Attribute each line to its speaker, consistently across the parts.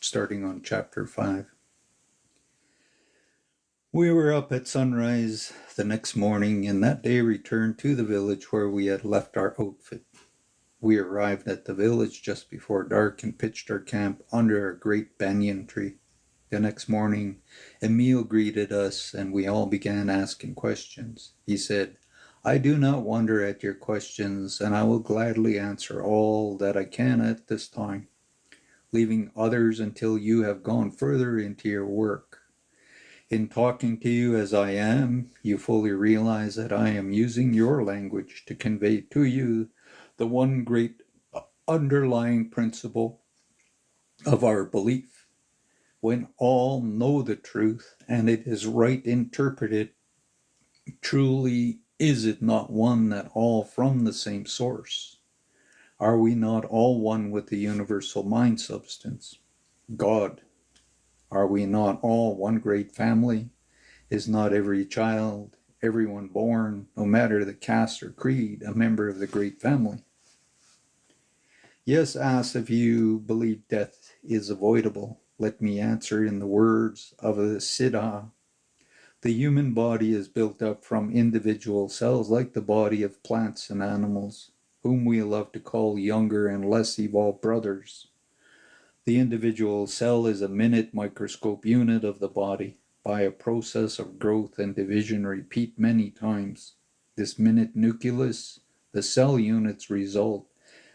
Speaker 1: starting on chapter 5. We were up at sunrise the next morning, and that day returned to the village where we had left our outfit. We arrived at the village just before dark and pitched our camp under a great banyan tree. The next morning, Emil greeted us, and we all began asking questions. He said, "I do not wonder at your questions, and I will gladly answer all that I can at this time, leaving others until you have gone further into your work. In talking to you as I am, you fully realize that I am using your language to convey to you the one great underlying principle of our belief. When all know the truth and it is right interpreted, truly is it not one that all from the same source? Are we not all one with the universal mind substance, God? Are we not all one great family? Is not every child, everyone born, no matter the caste or creed, a member of the great family?" Yes, asked if you believe death is avoidable. Let me answer in the words of the Siddha. The human body is built up from individual cells like the body of plants and animals, whom we love to call younger and less evolved brothers. The individual cell is a minute microscope unit of the body. By a process of growth and division repeat many times. This minute nucleus, the cell units result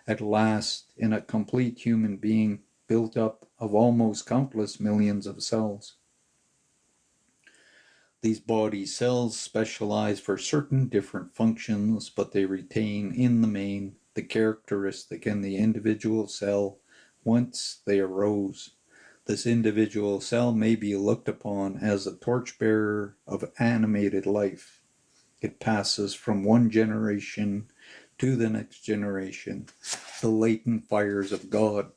Speaker 1: at last in a complete human being built up of almost countless millions of cells. These body cells specialize for certain different functions, but they retain in the main the characteristic in the individual cell whence they arose. This individual cell may be looked upon as a torchbearer of animated life. It passes from one generation to the next generation, the latent fires of God.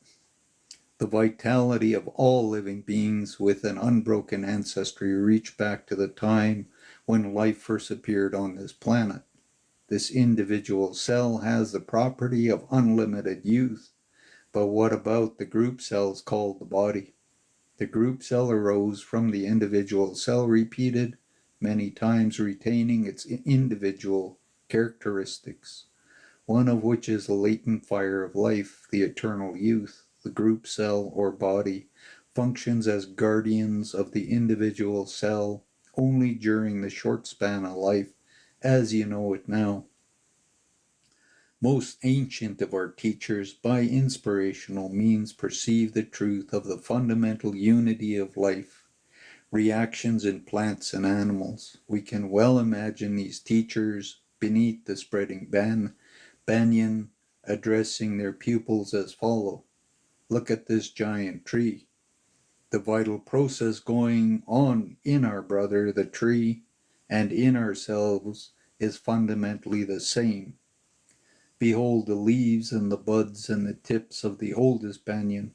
Speaker 1: The vitality of all living beings with an unbroken ancestry reach back to the time when life first appeared on this planet. This individual cell has the property of unlimited youth, but what about the group cells called the body? The group cell arose from the individual cell repeated many times, retaining its individual characteristics, one of which is the latent fire of life, the eternal youth. The group cell or body functions as guardians of the individual cell only during the short span of life as you know it now. Most ancient of our teachers, by inspirational means, perceive the truth of the fundamental unity of life, reactions in plants and animals. We can well imagine these teachers beneath the spreading banyan addressing their pupils as follow. Look at this giant tree. The vital process going on in our brother, the tree, and in ourselves is fundamentally the same. Behold the leaves and the buds and the tips of the oldest banyan.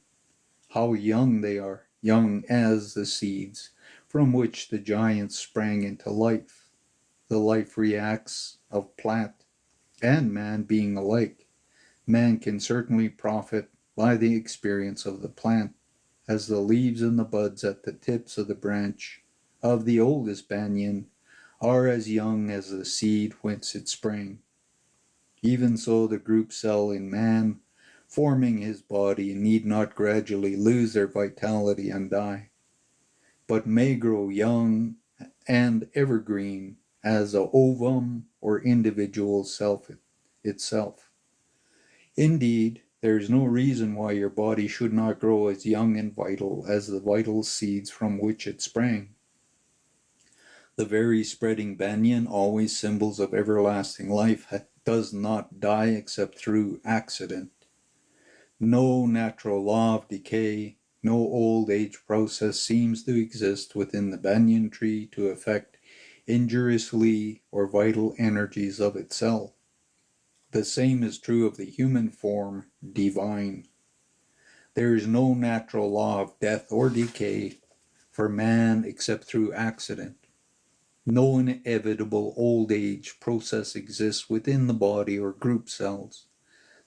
Speaker 1: How young they are, young as the seeds from which the giants sprang into life. The life reacts of plant and man being alike. Man can certainly profit by the experience of the plant, as the leaves and the buds at the tips of the branch of the oldest banyan are as young as the seed whence it sprang. Even so, the group cell in man, forming his body, need not gradually lose their vitality and die, but may grow young and evergreen as a ovum or individual self itself. Indeed, there is no reason why your body should not grow as young and vital as the vital seeds from which it sprang. The very spreading banyan, always symbols of everlasting life, does not die except through accident. No natural law of decay, no old age process seems to exist within the banyan tree to affect injuriously or vital energies of itself. The same is true of the human form, divine. There is no natural law of death or decay for man except through accident. No inevitable old age process exists within the body or group cells,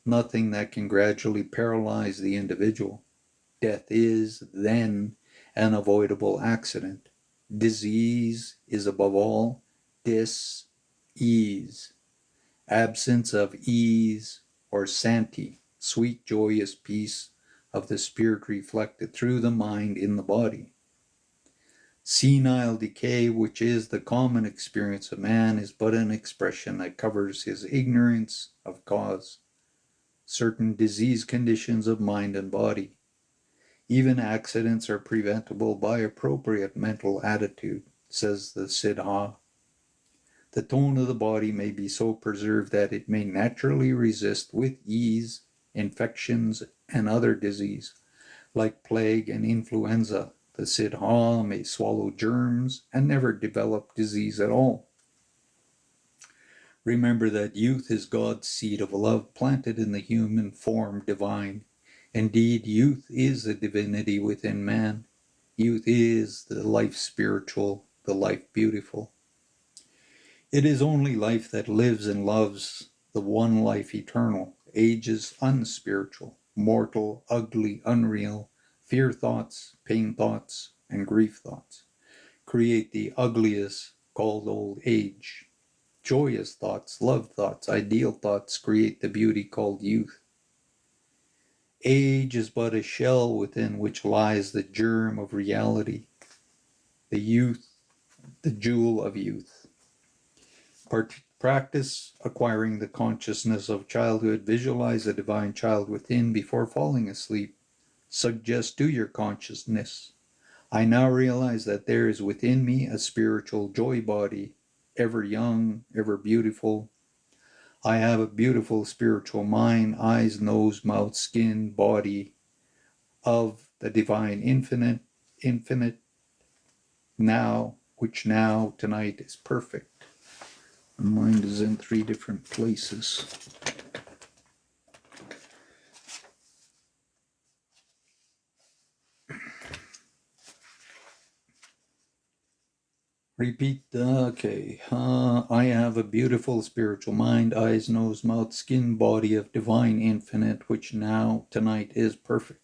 Speaker 1: nothing that can gradually paralyze the individual. Death is, then, an avoidable accident. Disease is above all dis-ease, absence of ease or sati, sweet joyous peace of the spirit reflected through the mind in the body. Senile decay, which is the common experience of man, is but an expression that covers his ignorance of cause, certain disease conditions of mind and body. Even accidents are preventable by appropriate mental attitude, says the Siddha. The tone of the body may be so preserved that it may naturally resist with ease infections and other disease, like plague and influenza. The Siddha may swallow germs and never develop disease at all. Remember that youth is God's seed of love planted in the human form divine. Indeed, youth is the divinity within man. Youth is the life spiritual, the life beautiful. It is only life that lives and loves the one life eternal. Age is unspiritual, mortal, ugly, unreal. Fear thoughts, pain thoughts, and grief thoughts create the ugliest called old age. Joyous thoughts, love thoughts, ideal thoughts create the beauty called youth. Age is but a shell within which lies the germ of reality, the youth, the jewel of youth. Practice acquiring the consciousness of childhood. Visualize a divine child within before falling asleep. Suggest to your consciousness, I now realize that there is within me a spiritual joy body, ever young, ever beautiful. I have a beautiful spiritual mind, eyes, nose, mouth, skin, body of the divine infinite now, which now, tonight is perfect. My mind is in 3 different places. Repeat, okay. I have a beautiful spiritual mind, eyes, nose, mouth, skin, body of divine infinite, which now, tonight is perfect.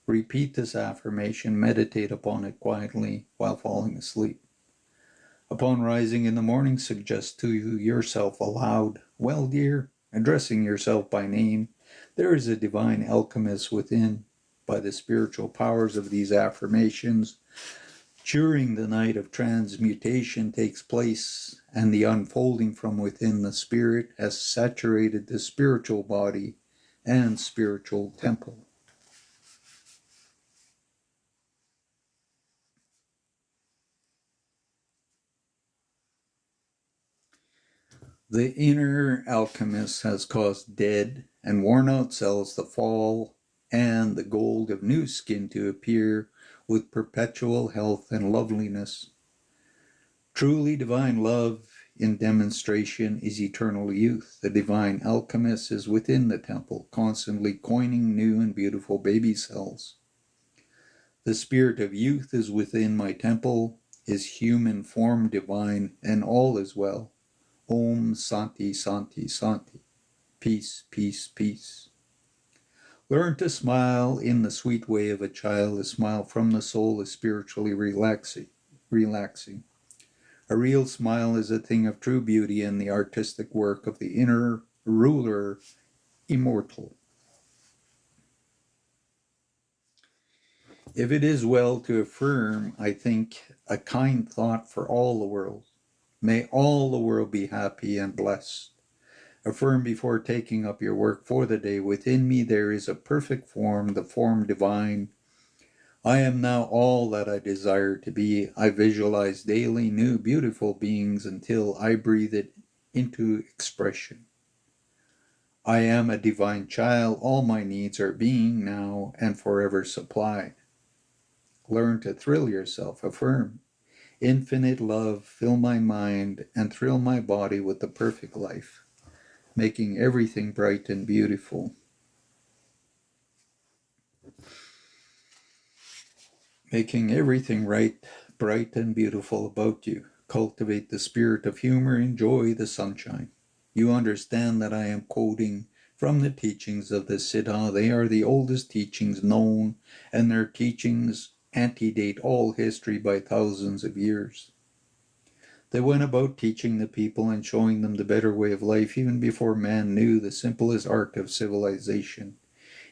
Speaker 1: Repeat this affirmation, meditate upon it quietly while falling asleep. Upon rising in the morning, suggest to yourself aloud, well, dear, addressing yourself by name, there is a divine alchemist within. By the spiritual powers of these affirmations, during the night of transmutation takes place, and the unfolding from within the spirit has saturated the spiritual body and spiritual temple. The inner alchemist has caused dead and worn out cells to fall, and the gold of new skin to appear with perpetual health and loveliness. Truly divine love in demonstration is eternal youth. The divine alchemist is within the temple, constantly coining new and beautiful baby cells. The spirit of youth is within my temple, his human form divine, and all is well. Om Santi Santi Santi. Peace, peace, peace. Learn to smile in the sweet way of a child. A smile from the soul is spiritually relaxing. A real smile is a thing of true beauty and the artistic work of the inner ruler, immortal. If it is well to affirm, I think, a kind thought for all the world. May all the world be happy and blessed. Affirm before taking up your work for the day, within me there is a perfect form, the form divine. I am now all that I desire to be. I visualize daily new beautiful beings until I breathe it into expression. I am a divine child. All my needs are being now and forever supplied. Learn to thrill yourself. Affirm. Infinite love, fill my mind and thrill my body with the perfect life, making everything bright and beautiful. Making everything bright and beautiful about you. Cultivate the spirit of humor, enjoy the sunshine. You understand that I am quoting from the teachings of the Siddha. They are the oldest teachings known, and their teachings antedate all history by thousands of years. They went about teaching the people and showing them the better way of life even before man knew the simplest art of civilization.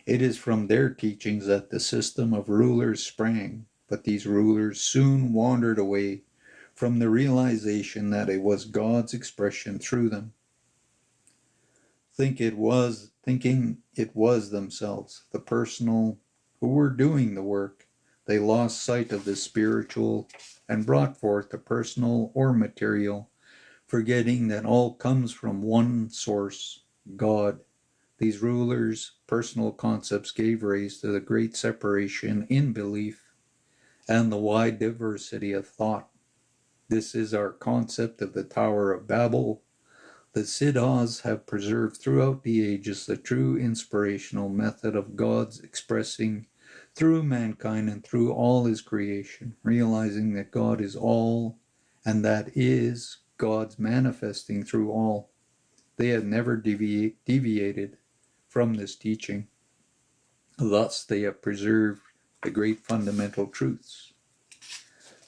Speaker 1: It is from their teachings that the system of rulers sprang, but these rulers soon wandered away from the realization that it was God's expression through them. Thinking it was themselves, the personal, who were doing the work, they lost sight of the spiritual and brought forth the personal or material, forgetting that all comes from one source, God. These rulers' personal concepts gave rise to the great separation in belief and the wide diversity of thought. This is our concept of the Tower of Babel. The Siddhas have preserved throughout the ages the true inspirational method of God's expressing through mankind and through all his creation, realizing that God is all and that is God's manifesting through all. They have never deviated from this teaching. Thus, they have preserved the great fundamental truths.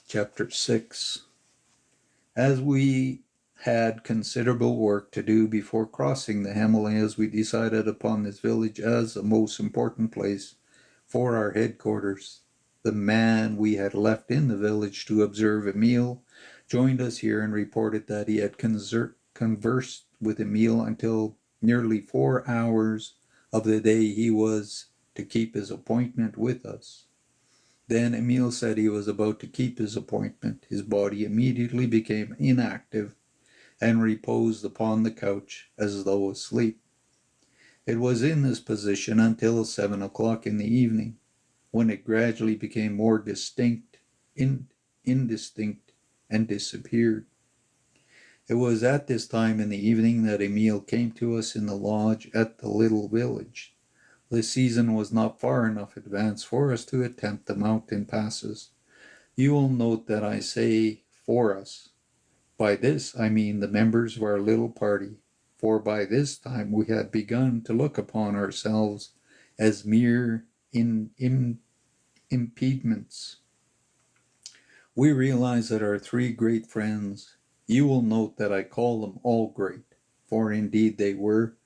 Speaker 1: Chapter 6. As we had considerable work to do before crossing the Himalayas, we decided upon this village as the most important place for our headquarters. The man we had left in the village to observe Emil joined us here and reported that he had conversed with Emil until nearly 4 hours of the day he was to keep his appointment with us. Then Emil said he was about to keep his appointment. His body immediately became inactive and reposed upon the couch as though asleep. It was in this position until 7 o'clock in the evening, when it gradually became more indistinct, and disappeared. It was at this time in the evening that Emil came to us in the lodge at the little village. The season was not far enough advanced for us to attempt the mountain passes. You will note that I say for us. By this I mean the members of our little party, for by this time we had begun to look upon ourselves as mere impediments. We realized that our 3 great friends, you will note that I call them all great, for indeed they were,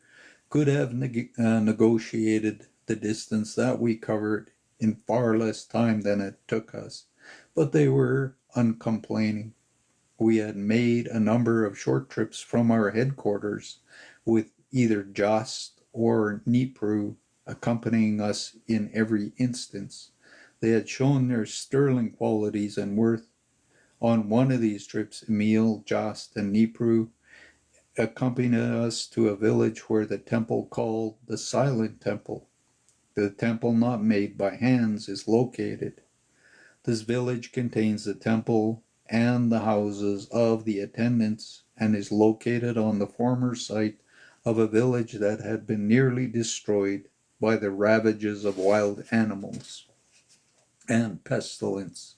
Speaker 1: could have negotiated the distance that we covered in far less time than it took us, but they were uncomplaining. We had made a number of short trips from our headquarters, with either Jost or Nipru accompanying us in every instance. They had shown their sterling qualities and worth. On one of these trips, Emil, Jost, and Nipru accompanied us to a village where the temple called the Silent Temple, the temple not made by hands, is located. This village contains the temple and the houses of the attendants and is located on the former site of a village that had been nearly destroyed by the ravages of wild animals and pestilence.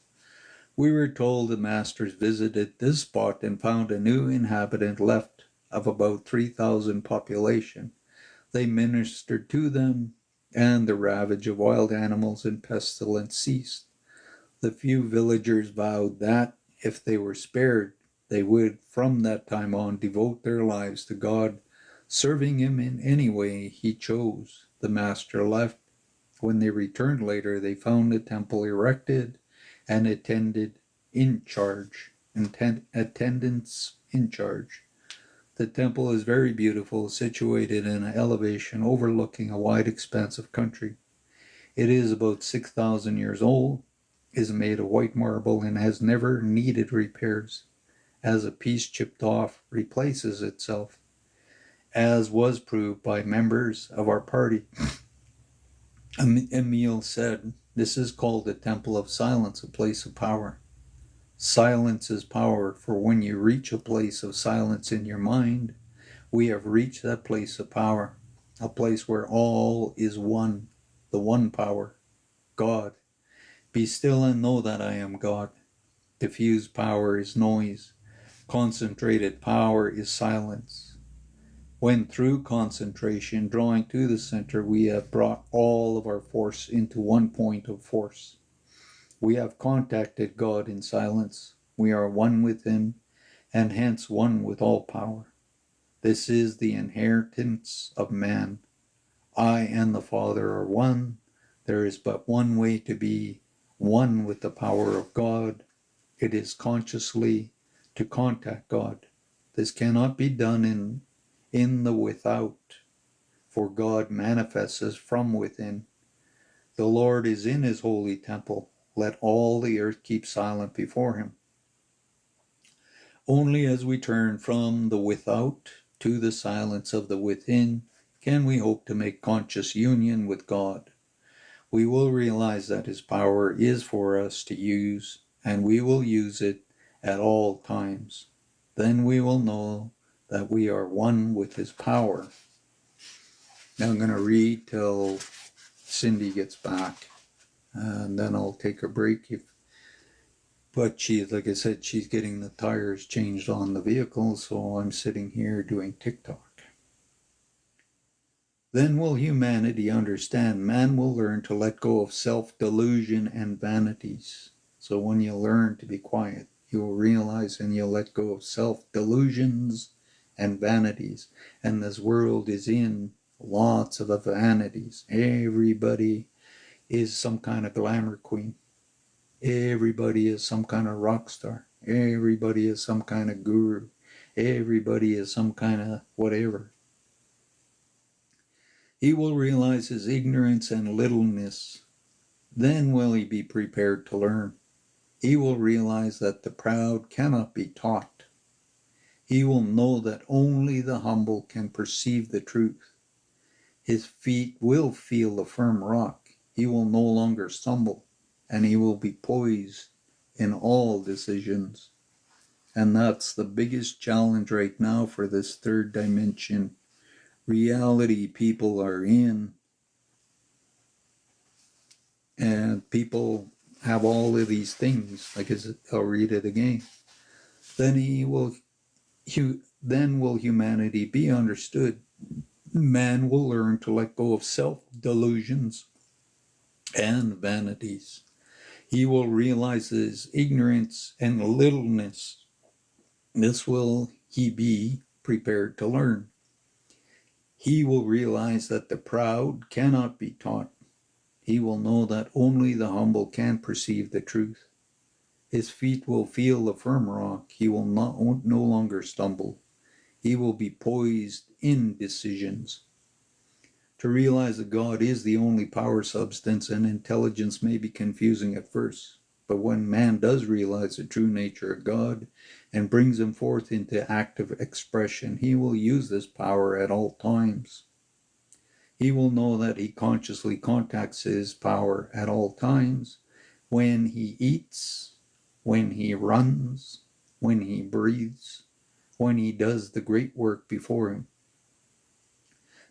Speaker 1: We were told the masters visited this spot and found a new inhabitant left of about 3,000 population. They ministered to them, and the ravage of wild animals and pestilence ceased. The few villagers vowed that, if they were spared, they would from that time on devote their lives to God, serving him in any way he chose. The master left. When they returned later, they found the temple erected and attendants in charge. The temple is very beautiful, situated in an elevation overlooking a wide expanse of country. It is about 6,000 years old, is made of white marble, and has never needed repairs, as a piece chipped off replaces itself, as was proved by members of our party. Emil said, "This is called the Temple of Silence, a place of power. Silence is power, for when you reach a place of silence in your mind, we have reached that place of power, a place where all is one, the one power, God. Be still and know that I am God. Diffused power is noise. Concentrated power is silence. When through concentration, drawing to the center, we have brought all of our force into one point of force. We have contacted God in silence. We are one with Him, and hence one with all power. This is the inheritance of man. I and the Father are one. There is but one way to be one with the power of God. It is consciously to contact God. This cannot be done in the without, for God manifests from within. The Lord is in His holy temple. Let all the earth keep silent before Him. Only as we turn from the without to the silence of the within can we hope to make conscious union with God. We will realize that His power is for us to use, and we will use it at all times. Then we will know that we are one with His power. Now I'm going to read till Cindy gets back, and then I'll take a break. But like I said, she's getting the tires changed on the vehicle, so I'm sitting here doing TikTok. Then will humanity understand. Man will learn to let go of self-delusion and vanities. So when you learn to be quiet, you will realize and you'll let go of self-delusions and vanities. And this world is in lots of vanities. Everybody is some kind of glamour queen. Everybody is some kind of rock star. Everybody is some kind of guru. Everybody is some kind of whatever. He will realize his ignorance and littleness. Then will he be prepared to learn. He will realize that the proud cannot be taught. He will know that only the humble can perceive the truth. His feet will feel the firm rock. He will no longer stumble, and he will be poised in all decisions. And that's the biggest challenge right now for this third dimension reality people are in. And people have all of these things. I'll read it again. Then will humanity be understood. Man will learn to let go of self-delusions and vanities. He will realize his ignorance and littleness. This will he be prepared to learn. He will realize that the proud cannot be taught. He will know that only the humble can perceive the truth. His feet will feel the firm rock. He will no longer stumble. He will be poised in decisions. To realize that God is the only power substance and intelligence may be confusing at first. But when man does realize the true nature of God and brings him forth into active expression, he will use this power at all times. He will know that he consciously contacts his power at all times when he eats, when he runs, when he breathes, when he does the great work before him.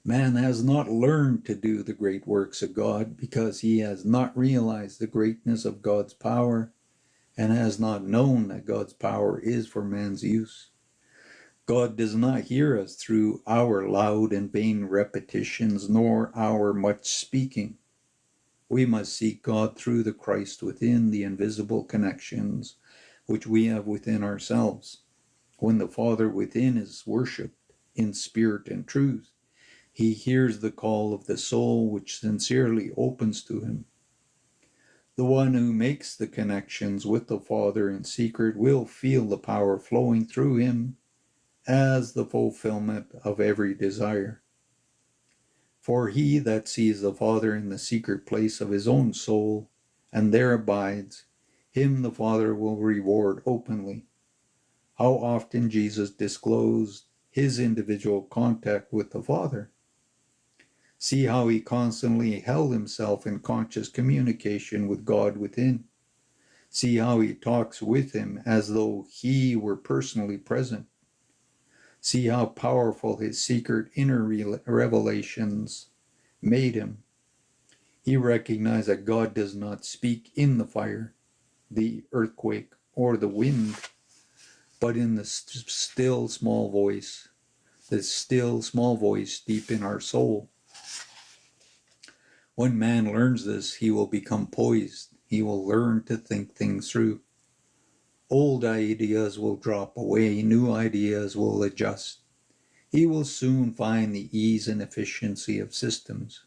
Speaker 1: Man has not learned to do the great works of God because he has not realized the greatness of God's power and has not known that God's power is for man's use. God does not hear us through our loud and vain repetitions, nor our much speaking. We must seek God through the Christ within the invisible connections which we have within ourselves. When the Father within is worshipped in spirit and truth, he hears the call of the soul which sincerely opens to him. The one who makes the connections with the Father in secret will feel the power flowing through him as the fulfillment of every desire. For he that sees the Father in the secret place of his own soul and there abides, him the Father will reward openly. How often Jesus disclosed his individual contact with the Father. See how he constantly held himself in conscious communication with God within. See how he talks with him as though he were personally present. See how powerful his secret inner revelations made him. He recognized that God does not speak in the fire, the earthquake, or the wind, but in the still small voice, this still small voice deep in our soul. When man learns this, he will become poised. He will learn to think things through. Old ideas will drop away, new ideas will adjust. He will soon find the ease and efficiency of systems.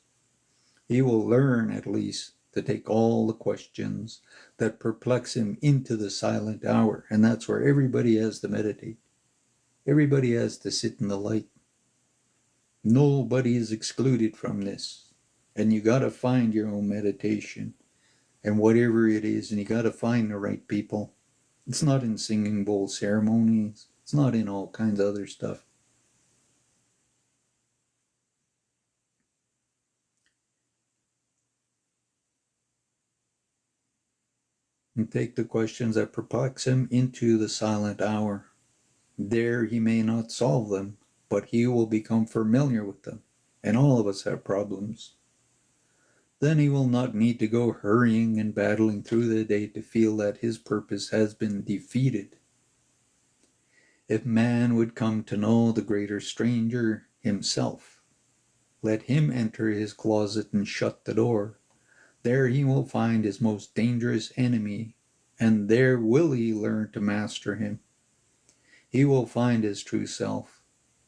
Speaker 1: He will learn, at least, to take all the questions that perplex him into the silent hour, and that's where everybody has to meditate. Everybody has to sit in the light. Nobody is excluded from this. And you got to find your own meditation and whatever it is, and you got to find the right people. It's not in singing bowl ceremonies. It's not in all kinds of other stuff. And take the questions that perplex him into the silent hour. There he may not solve them, but he will become familiar with them. And all of us have problems. Then he will not need to go hurrying and battling through the day to feel that his purpose has been defeated. If man would come to know the greater stranger himself, let him enter his closet and shut the door. There he will find his most dangerous enemy, and there will he learn to master him. He will find his true self.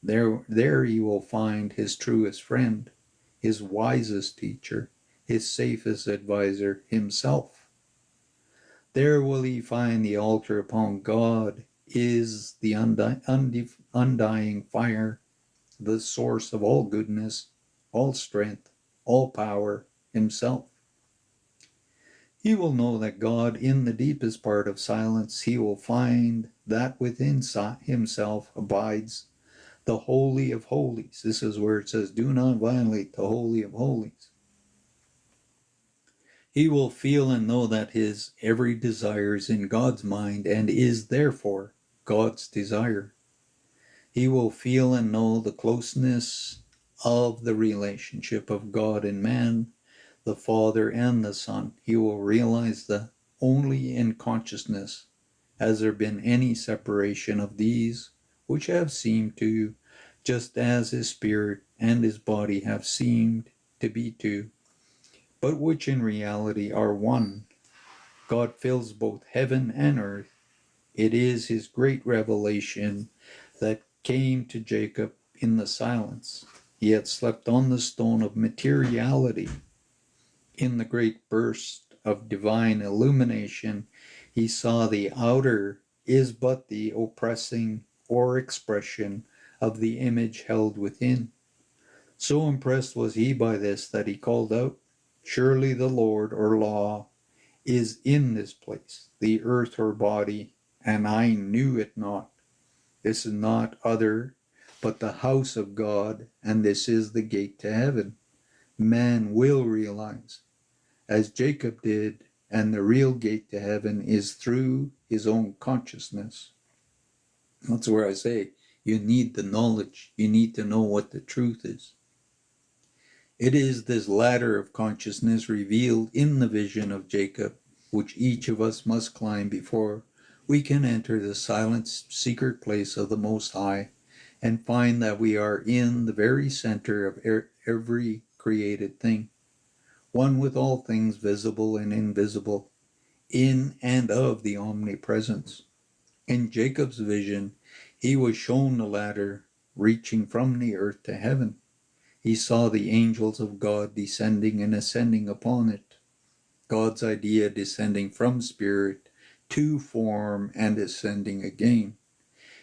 Speaker 1: There he will find his truest friend, his wisest teacher, his safest advisor, himself. There will he find the altar upon God is the undying fire, the source of all goodness, all strength, all power, himself. He will know that God in the deepest part of silence, he will find that within himself abides the Holy of Holies. This is where it says, do not violate the Holy of Holies. He will feel and know that his every desire is in God's mind and is therefore God's desire. He will feel and know the closeness of the relationship of God and man, the Father and the Son. He will realize that only in consciousness has there been any separation of these, which have seemed to, just as his spirit and his body have seemed to be two, but which in reality are one. God fills both heaven and earth. It is his great revelation that came to Jacob in the silence. He had slept on the stone of materiality. In the great burst of divine illumination, he saw the outer is but the oppressing or expression of the image held within. So impressed was he by this that he called out, surely the Lord or law is in this place, the earth or body, and I knew it not. This is not other, but the house of God, and this is the gate to heaven. Man will realize, as Jacob did, and the real gate to heaven is through his own consciousness. That's where I say, you need the knowledge. You need to know what the truth is. It is this ladder of consciousness revealed in the vision of Jacob, which each of us must climb before we can enter the silent secret place of the Most High and find that we are in the very center of every created thing, one with all things visible and invisible, in and of the omnipresence. In Jacob's vision, he was shown the ladder reaching from the earth to heaven. He saw the angels of God descending and ascending upon it. God's idea descending from spirit to form and ascending again.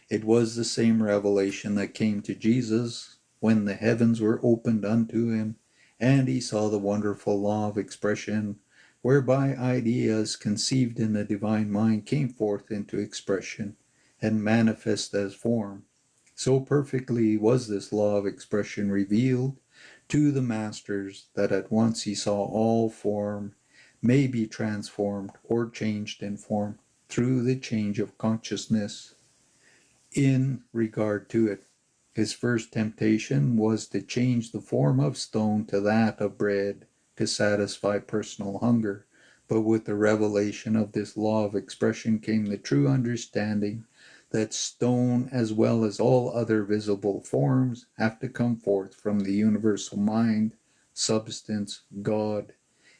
Speaker 1: It was the same revelation that came to Jesus when the heavens were opened unto him, and he saw the wonderful law of expression, whereby ideas conceived in the divine mind came forth into expression and manifest as form. So perfectly was this law of expression revealed to the masters that at once he saw all form may be transformed or changed in form through the change of consciousness in regard to it. His first temptation was to change the form of stone to that of bread to satisfy personal hunger. But with the revelation of this law of expression came the true understanding that stone as well as all other visible forms have to come forth from the universal mind, substance, God,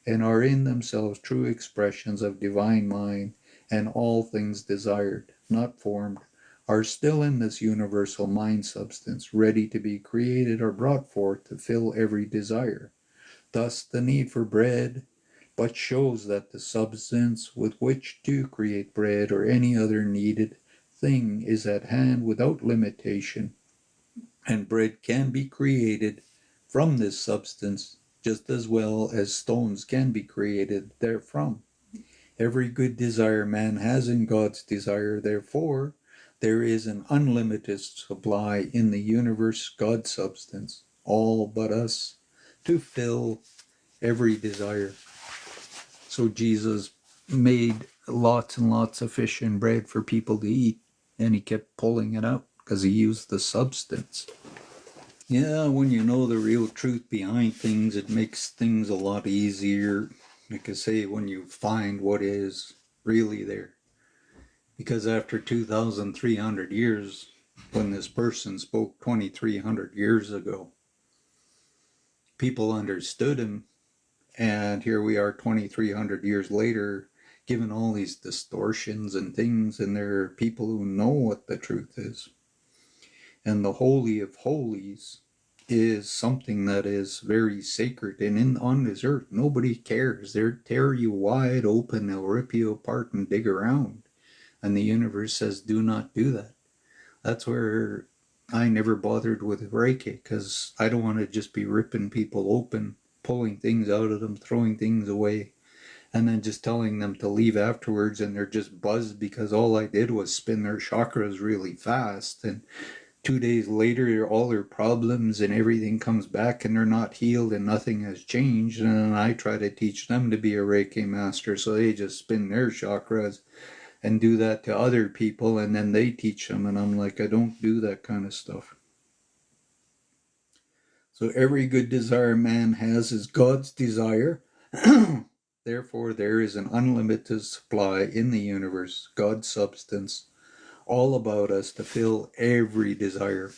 Speaker 1: and are in themselves true expressions of divine mind, and all things desired, not formed, are still in this universal mind substance, ready to be created or brought forth to fill every desire. Thus the need for bread but shows that the substance with which to create bread or any other needed thing is at hand without limitation, and bread can be created from this substance just as well as stones can be created therefrom. Every good desire man has in God's desire, therefore, there is an unlimited supply in the universe, God's substance, all but us, to fill every desire. So Jesus made lots and lots of fish and bread for people to eat, and he kept pulling it out because he used the substance. Yeah, when you know the real truth behind things, it makes things a lot easier. Like I say, when you find what is really there. Because after 2,300 years, when this person spoke 2,300 years ago, people understood him. And here we are 2,300 years later, given all these distortions and things, and there are people who know what the truth is. And the Holy of Holies is something that is very sacred, and on this earth nobody cares. They'll tear you wide open, they'll rip you apart and dig around, and the universe says do not do that. That's where I never bothered with Reiki, because I don't want to just be ripping people open, pulling things out of them, throwing things away, and then just telling them to leave afterwards, and they're just buzzed because all I did was spin their chakras really fast, and 2 days later all their problems and everything comes back and they're not healed and nothing has changed. And then I try to teach them to be a Reiki master, so they just spin their chakras and do that to other people, and then they teach them, and I'm like, I don't do that kind of stuff. So every good desire man has is God's desire. Therefore there is an unlimited supply in the universe, God's substance, all about us to fill every desire.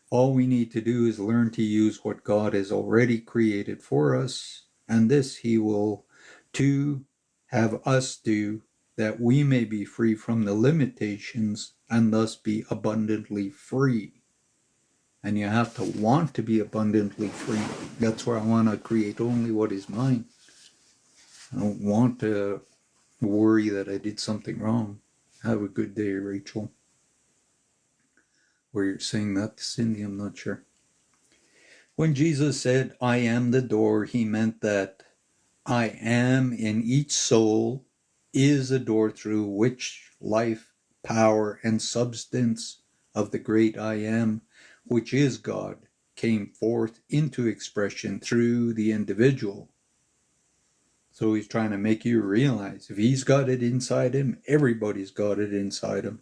Speaker 1: All we need to do is learn to use what God has already created for us, and this he will too have us do, that we may be free from the limitations and thus be abundantly free. And you have to want to be abundantly free. That's where I want to create only what is mine. I don't want to worry that I did something wrong. Have a good day, Rachel. Where you're saying that to Cindy, I'm not sure. When Jesus said, I am the door, he meant that I am in each soul is a door through which life, power, and substance of the great I am, which is God, came forth into expression through the individual. So he's trying to make you realize if he's got it inside him, everybody's got it inside him.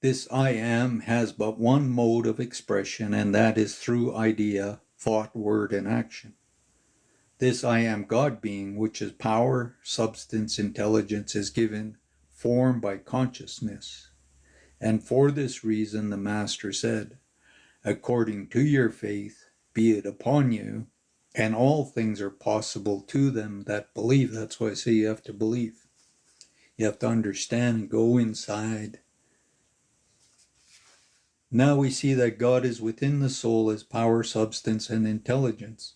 Speaker 1: This I am has but one mode of expression, and that is through idea, thought, word, and action. This I am God being, which is power, substance, intelligence, is given form by consciousness. And for this reason the Master said, according to your faith, be it upon you, and all things are possible to them that believe. That's why I say you have to believe. You have to understand and go inside. Now we see that God is within the soul as power, substance, and intelligence,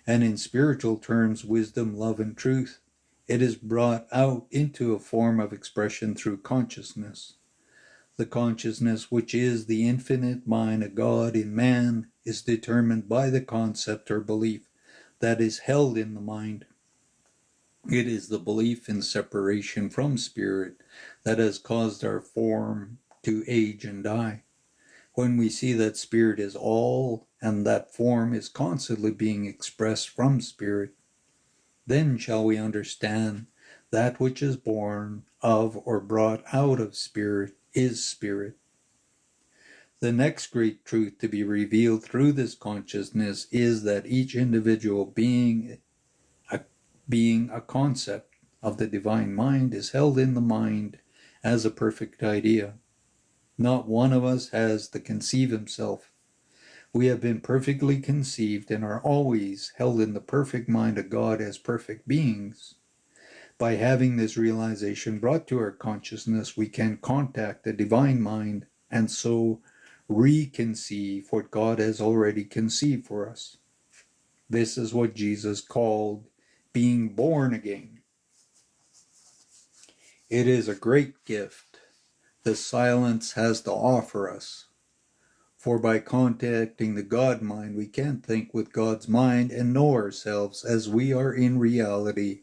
Speaker 1: and in spiritual terms, wisdom, love, and truth. It is brought out into a form of expression through consciousness. The consciousness, which is the infinite mind of God in man, is determined by the concept or belief that is held in the mind. It is the belief in separation from spirit that has caused our form to age and die. When we see that spirit is all and that form is constantly being expressed from spirit, then shall we understand that which is born of or brought out of spirit is spirit. The next great truth to be revealed through this consciousness is that each individual being a concept of the divine mind is held in the mind as a perfect idea. Not one of us has to conceive himself. We have been perfectly conceived and are always held in the perfect mind of God as perfect beings. By having this realization brought to our consciousness, we can contact the divine mind and so reconceive what God has already conceived for us. This is what Jesus called being born again. It is a great gift the silence has to offer us. For by contacting the God mind, we can think with God's mind and know ourselves as we are in reality,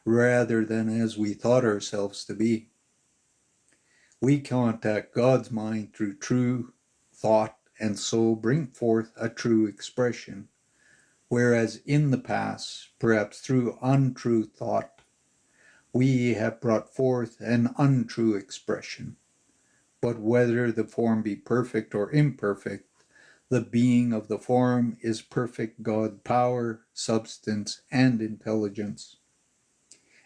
Speaker 1: rather than as we thought ourselves to be. We contact God's mind through true thought and so bring forth a true expression, whereas in the past, perhaps through untrue thought, we have brought forth an untrue expression. But whether the form be perfect or imperfect, the being of the form is perfect God power, substance, and intelligence.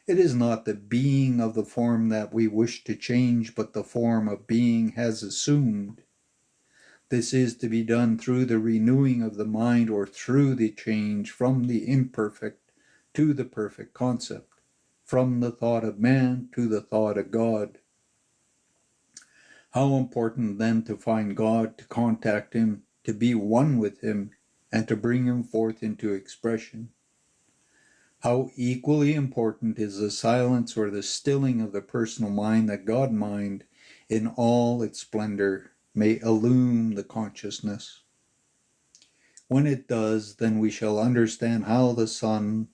Speaker 1: It is not the being of the form that we wish to change, but the form of being has assumed. This is to be done through the renewing of the mind or through the change from the imperfect to the perfect concept, from the thought of man to the thought of God. How important then to find God, to contact Him, to be one with Him, and to bring Him forth into expression. How equally important is the silence or the stilling of the personal mind, that God mind, in all its splendor, may illume the consciousness. When it does, then we shall understand how the Son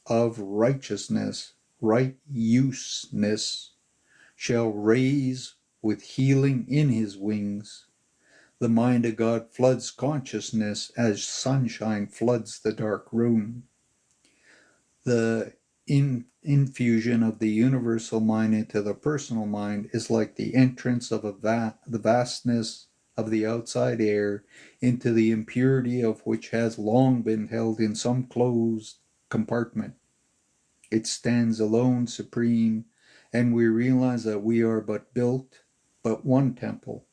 Speaker 1: of righteousness, righteousness, shall raise with healing in his wings. The mind of God floods consciousness as sunshine floods the dark room. The infusion of the universal mind into the personal mind is like the entrance of the vastness of the outside air into the impurity of which has long been held in some closed compartment. It stands alone, supreme, and we realize that we are but one temple.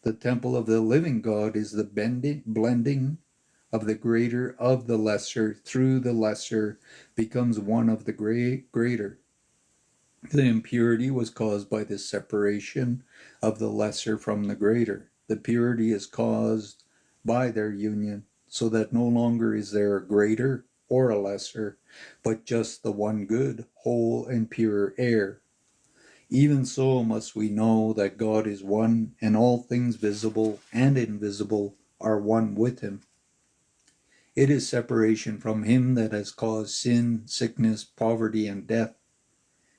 Speaker 1: The temple of the living God is the blending of the greater of the lesser through the lesser becomes one of the greater. The impurity was caused by the separation of the lesser from the greater. The purity is caused by their union, so that no longer is there a greater or a lesser, but just the one good, whole, and pure air. Even so must we know that God is one, and all things visible and invisible are one with Him. It is separation from Him that has caused sin, sickness, poverty, and death.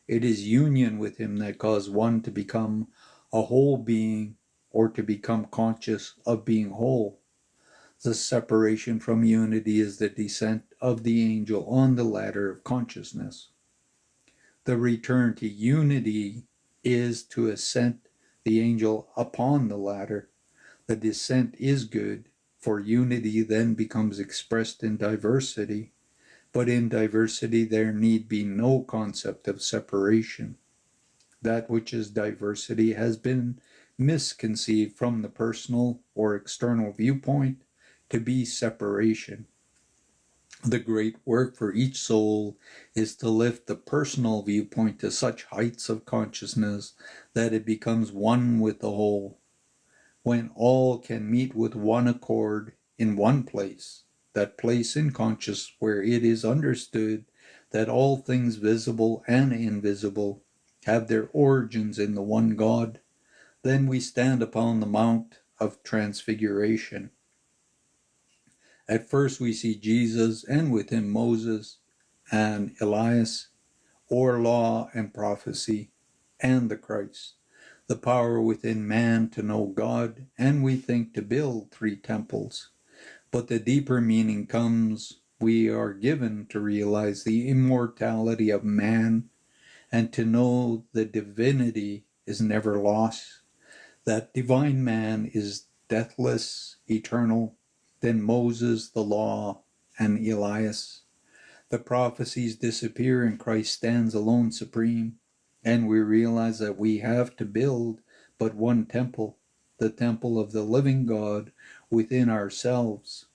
Speaker 1: It is union with Him that caused one to become a whole being, or to become conscious of being whole. The separation from unity is the descent of the angel on the ladder of consciousness. The return to unity is to ascend the angel upon the ladder. The descent is good, for unity then becomes expressed in diversity, but in diversity there need be no concept of separation. That which is diversity has been misconceived from the personal or external viewpoint to be separation. The great work for each soul is to lift the personal viewpoint to such heights of consciousness that it becomes one with the whole. When all can meet with one accord in one place, that place in conscious where it is understood that all things visible and invisible have their origins in the one God, then we stand upon the Mount of Transfiguration. At first we see Jesus, and with him Moses and Elias, or law and prophecy, and the Christ, the power within man to know God, and we think to build 3 temples. But the deeper meaning comes, we are given to realize the immortality of man, and to know the divinity is never lost. That divine man is deathless, eternal, then Moses, the law, and Elias. The prophecies disappear and Christ stands alone supreme, and we realize that we have to build but one temple, the temple of the living God within ourselves.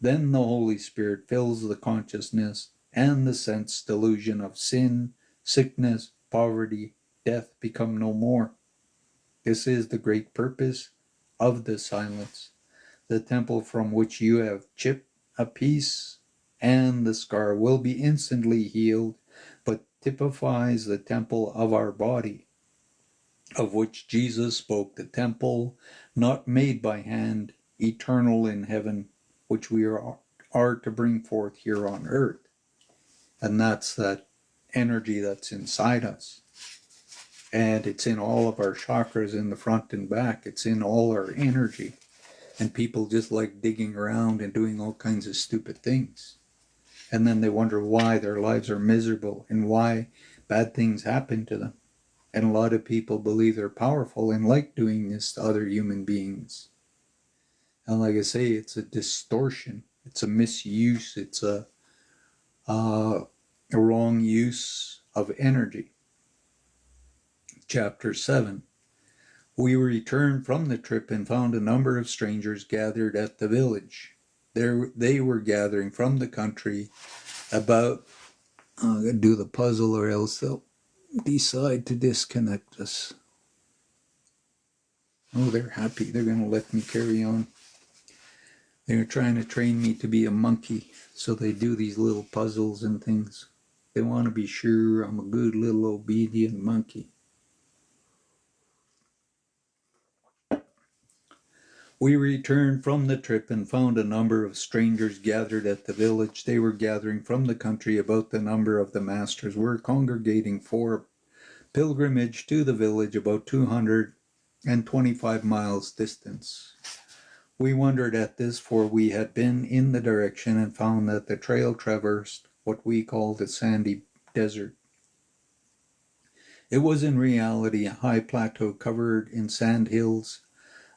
Speaker 1: Then the Holy Spirit fills the consciousness, and the sense delusion of sin, sickness, poverty, death become no more. This is the great purpose of the silence. The temple from which you have chipped a piece and the scar will be instantly healed, but typifies the temple of our body, of which Jesus spoke, the temple not made by hand, eternal in heaven, which we are to bring forth here on earth. And that's that energy that's inside us. And it's in all of our chakras in the front and back. It's in all our energy. And people just like digging around and doing all kinds of stupid things. And then they wonder why their lives are miserable and why bad things happen to them. And a lot of people believe they're powerful and like doing this to other human beings. And like I say, it's a distortion. It's a misuse. It's a wrong use of energy. Chapter 7. We returned from the trip and found a number of strangers gathered at the village. They were gathering from the country about, I'm going to do the puzzle or else they'll decide to disconnect us. Oh, they're happy. They're going to let me carry on. They're trying to train me to be a monkey, so they do these little puzzles and things. They want to be sure I'm a good little obedient monkey. We returned from the trip and found a number of strangers gathered at the village. They were gathering from the country, about the number of the masters were congregating for pilgrimage to the village, about 225 miles distance. We wondered at this, for we had been in the direction and found that the trail traversed what we call the sandy desert. It was in reality a high plateau covered in sand hills,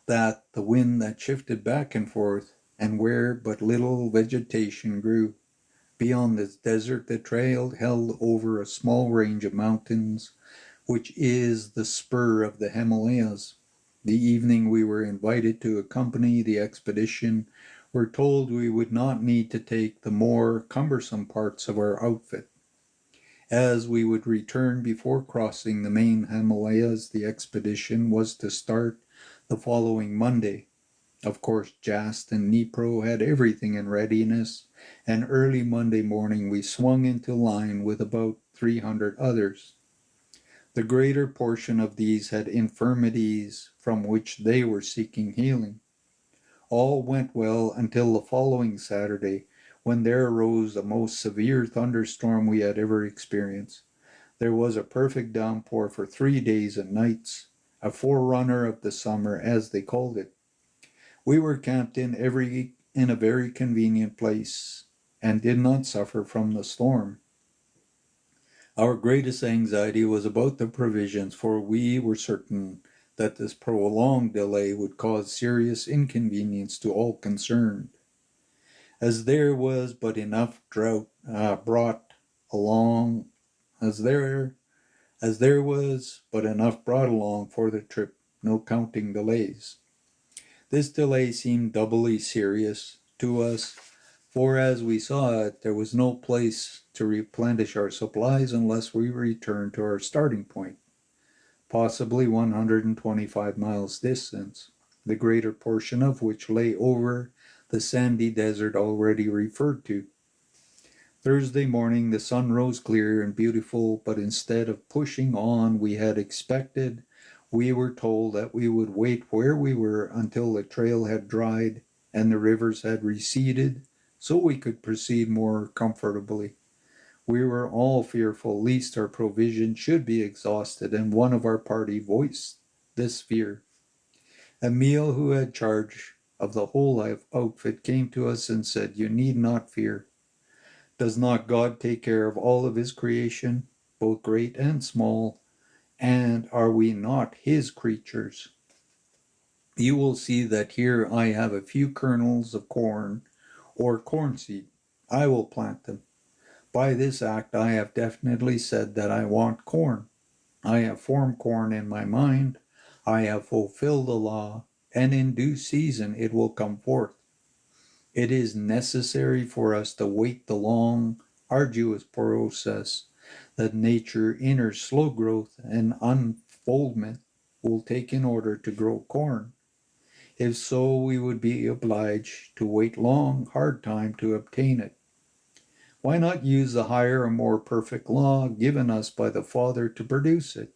Speaker 1: that the wind that shifted back and forth, and where but little vegetation grew. Beyond this desert, the trail held over a small range of mountains, which is the spur of the Himalayas. The evening we were invited to accompany the expedition, were told we would not need to take the more cumbersome parts of our outfit. As we would return before crossing the main Himalayas, the expedition was to start the following Monday. Of course, Jast and Nipro had everything in readiness, and early Monday morning we swung into line with about 300 others. The greater portion of these had infirmities from which they were seeking healing. All went well until the following Saturday, when there arose the most severe thunderstorm we had ever experienced. There was a perfect downpour for 3 days and nights, a forerunner of the summer, as they called it. We were camped in a very convenient place, and did not suffer from the storm. Our greatest anxiety was about the provisions, for we were certain that this prolonged delay would cause serious inconvenience to all concerned. As there was but enough brought along for the trip, no counting delays. This delay seemed doubly serious to us, for as we saw it, there was no place to replenish our supplies unless we returned to our starting point, possibly 125 miles distance, the greater portion of which lay over the sandy desert already referred to. Thursday morning the sun rose clear and beautiful, but instead of pushing on we had expected, we were told that we would wait where we were until the trail had dried and the rivers had receded, so we could proceed more comfortably. We were all fearful lest our provisions should be exhausted, and one of our party voiced this fear. Emile, who had charge of the whole outfit, came to us and said, "You need not fear. Does not God take care of all of his creation, both great and small, and are we not his creatures? You will see that here I have a few kernels of corn or corn seed. I will plant them. By this act I have definitely said that I want corn. I have formed corn in my mind. I have fulfilled the law, and in due season it will come forth. It is necessary for us to wait the long, arduous process that nature, in her slow growth and unfoldment, will take in order to grow corn. If so, we would be obliged to wait long, hard time to obtain it. Why not use the higher and more perfect law given us by the Father to produce it?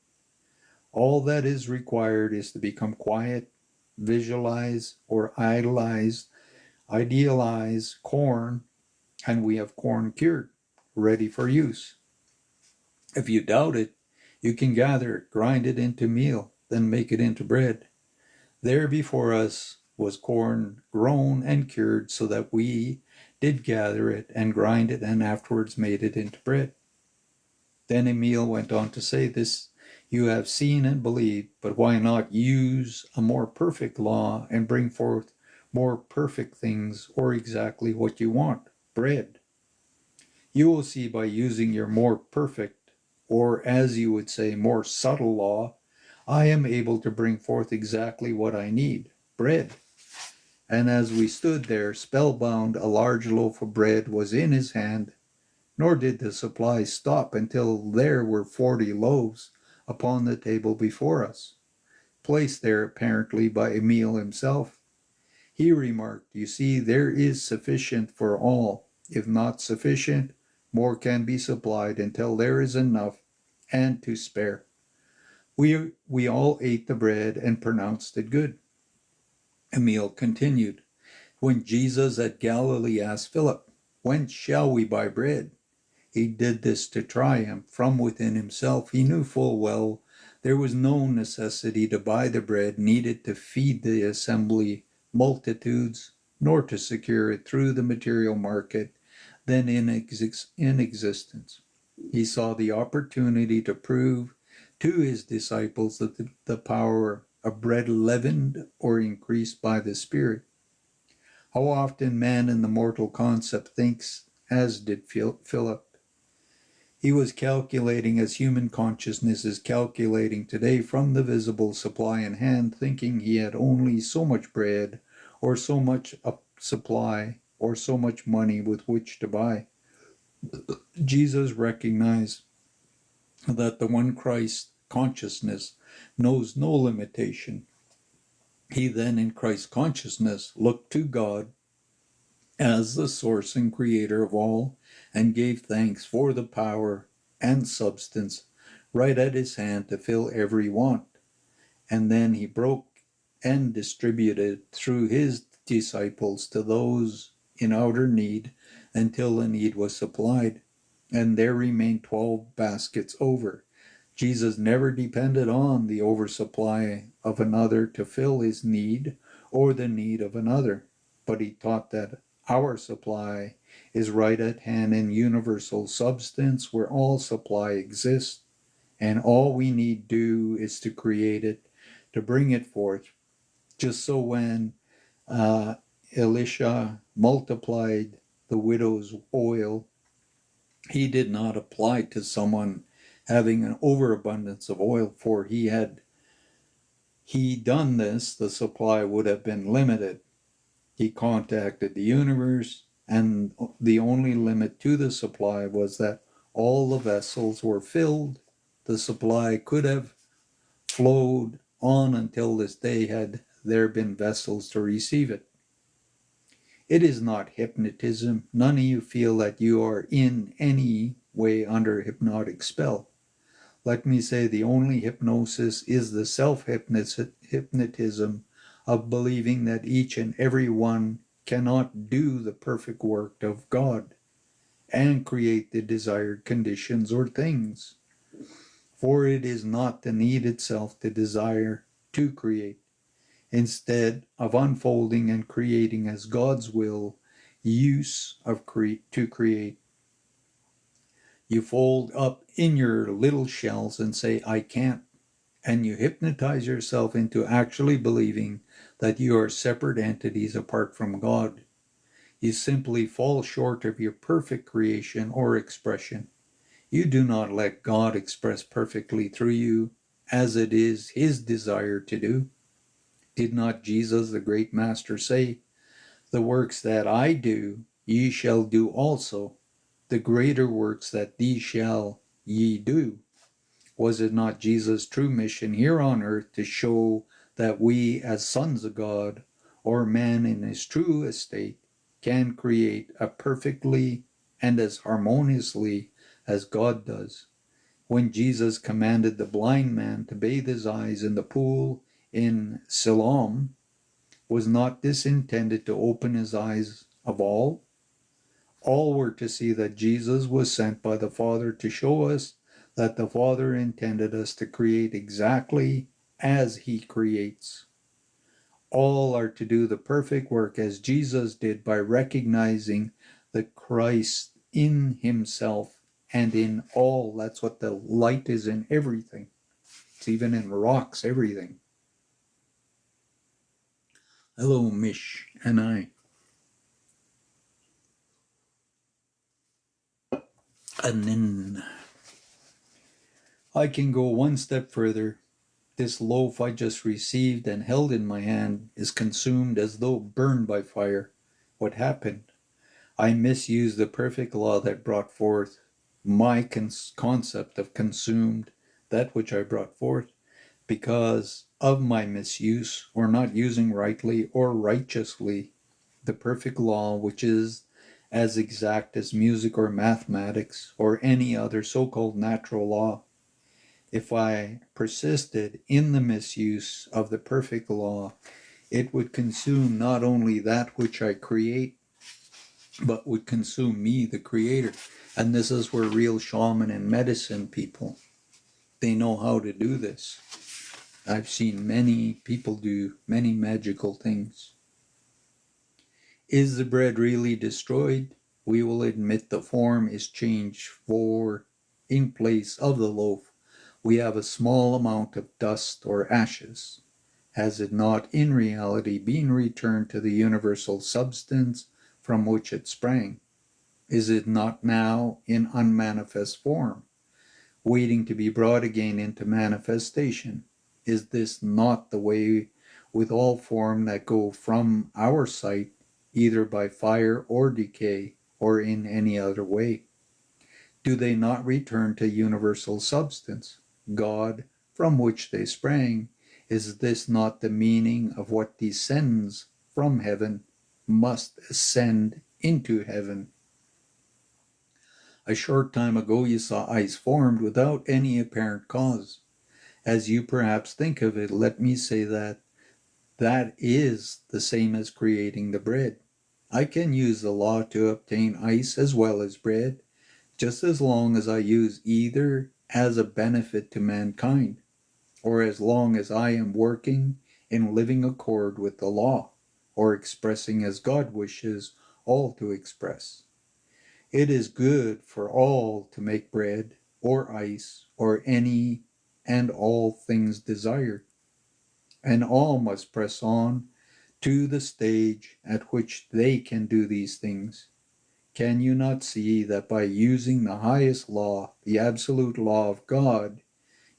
Speaker 1: All that is required is to become quiet, visualize or idealize corn, and we have corn cured, ready for use. If you doubt it, you can gather it, grind it into meal, then make it into bread. There before us was corn grown and cured so that we did gather it and grind it and afterwards made it into bread. Then Emile went on to say, this you have seen and believed, but why not use a more perfect law and bring forth more perfect things, or exactly what you want, bread? You will see by using your more perfect, or as you would say, more subtle law, I am able to bring forth exactly what I need, bread. And as we stood there, spellbound, a large loaf of bread was in his hand, nor did the supply stop until there were 40 loaves upon the table before us, placed there apparently by Emile himself. He remarked, you see, there is sufficient for all. If not sufficient, more can be supplied until there is enough and to spare. We all ate the bread and pronounced it good. Emile continued, when Jesus at Galilee asked Philip, whence shall we buy bread? He did this to try him. From within himself he knew full well there was no necessity to buy the bread needed to feed the assembly multitudes, nor to secure it through the material market then in existence. He saw the opportunity to prove to his disciples that the power of bread leavened or increased by the Spirit. How often man in the mortal concept thinks as did Philip. He was calculating as human consciousness is calculating today from the visible supply in hand, thinking he had only so much bread, or so much supply, or so much money with which to buy. Jesus recognized that the one Christ consciousness knows no limitation. He then, in Christ consciousness, looked to God as the source and creator of all, and gave thanks for the power and substance right at his hand to fill every want. And then he broke and distributed through his disciples to those in outer need until the need was supplied. And there remained 12 baskets over. Jesus never depended on the oversupply of another to fill his need or the need of another, but he taught that our supply is right at hand in universal substance where all supply exists, and all we need do is to create it, to bring it forth. Just so when Elisha multiplied the widow's oil, he did not apply to someone having an overabundance of oil, for had he done this, the supply would have been limited. He contacted the universe, and the only limit to the supply was that all the vessels were filled. The supply could have flowed on until this day had there been vessels to receive it. It is not hypnotism. None of you feel that you are in any way under hypnotic spell. Let me say the only hypnosis is the self-hypnotism of believing that each and every one cannot do the perfect work of God and create the desired conditions or things. For it is not the need itself to desire to create. Instead of unfolding and creating as God's will, use of to create, you fold up in your little shells and say, I can't. And you hypnotize yourself into actually believing that you are separate entities apart from God. You simply fall short of your perfect creation or expression. You do not let God express perfectly through you, as it is His desire to do. Did not Jesus, the great Master, say, "The works that I do, ye shall do also. The greater works that these shall ye do"? Was it not Jesus' true mission here on earth to show that we, as sons of God, or man in his true estate, can create as perfectly and as harmoniously as God does? When Jesus commanded the blind man to bathe his eyes in the pool in Siloam, was not this intended to open his eyes of all? All were to see that Jesus was sent by the Father to show us that the Father intended us to create exactly as He creates. All are to do the perfect work as Jesus did by recognizing the Christ in Himself and in all. That's what the light is in everything. It's even in rocks, everything. Hello, Mish and I. And then I can go one step further. This loaf I just received and held in my hand is consumed as though burned by fire. What happened? I misused the perfect law that brought forth my concept of consumed, that which I brought forth, because of my misuse, or not using rightly or righteously the perfect law, which is as exact as music or mathematics or any other so-called natural law. If I persisted in the misuse of the perfect law, it would consume not only that which I create, but would consume me, the creator. And this is where real shaman and medicine people, they know how to do this. I've seen many people do many magical things. Is the bread really destroyed? We will admit the form is changed, for in place of the loaf we have a small amount of dust or ashes. Has it not in reality been returned to the universal substance from which it sprang? Is it not now in unmanifest form, waiting to be brought again into manifestation? Is this not the way with all form that go from our sight, either by fire or decay, or in any other way? Do they not return to universal substance, God, from which they sprang? Is this not the meaning of what descends from heaven must ascend into heaven? A short time ago you saw ice formed without any apparent cause. As you perhaps think of it, let me say that that is the same as creating the bread. I can use the law to obtain ice as well as bread, just as long as I use either as a benefit to mankind, or as long as I am working in living accord with the law, or expressing as God wishes all to express. It is good for all to make bread, or ice, or any and all things desired, and all must press on to the stage at which they can do these things. Can you not see that by using the highest law, the absolute law of God,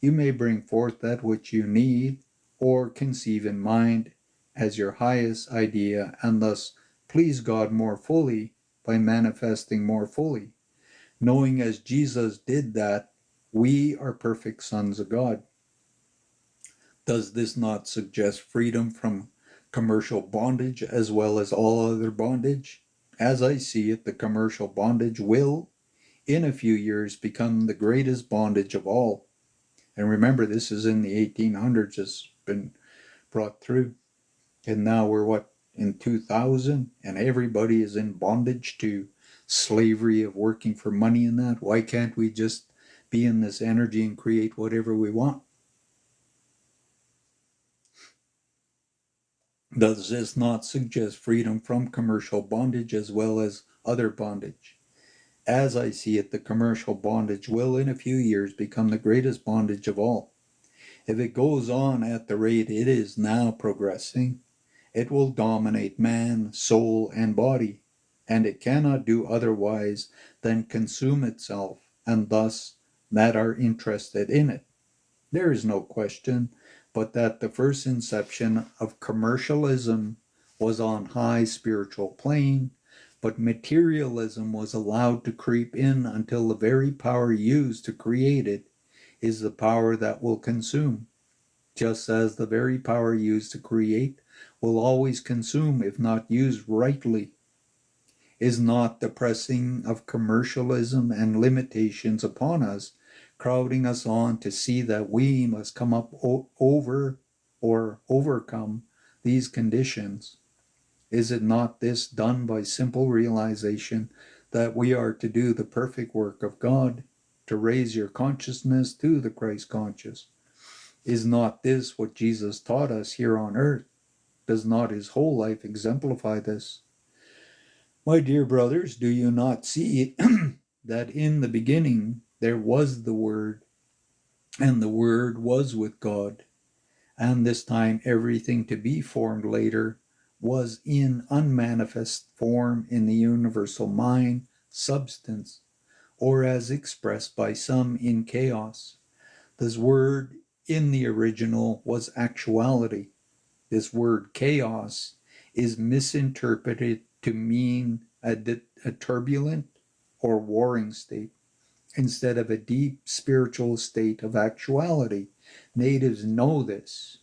Speaker 1: you may bring forth that which you need or conceive in mind as your highest idea, and thus please God more fully by manifesting more fully, knowing as Jesus did that we are perfect sons of God? Does this not suggest freedom from commercial bondage as well as all other bondage? As I see it, the commercial bondage will, in a few years, become the greatest bondage of all. And remember, this is in the 1800s, it's been brought through. And now we're in 2000, and everybody is in bondage to slavery of working for money and that. Why can't we just be in this energy and create whatever we want? Does this not suggest freedom from commercial bondage as well as other bondage? As I see it, the commercial bondage will in a few years become the greatest bondage of all. If it goes on at the rate it is now progressing, it will dominate man, soul, and body. and it cannot do otherwise than consume itself, and thus that are interested in it. There is no question but that the first inception of commercialism was on high spiritual plane, but materialism was allowed to creep in until the very power used to create it is the power that will consume, just as the very power used to create will always consume if not used rightly. Is not the pressing of commercialism and limitations upon us crowding us on to see that we must come up over or overcome these conditions? Is it not this done by simple realization that we are to do the perfect work of God, to raise your consciousness to the Christ conscious? Is not this what Jesus taught us here on earth? Does not his whole life exemplify this? My dear brothers, do you not see that in the beginning there was the Word, and the Word was with God, and this time everything to be formed later was in unmanifest form in the universal mind, substance, or as expressed by some in chaos. This word in the original was actuality. This word chaos is misinterpreted to mean a turbulent or warring state instead of a deep spiritual state of actuality. Natives know this,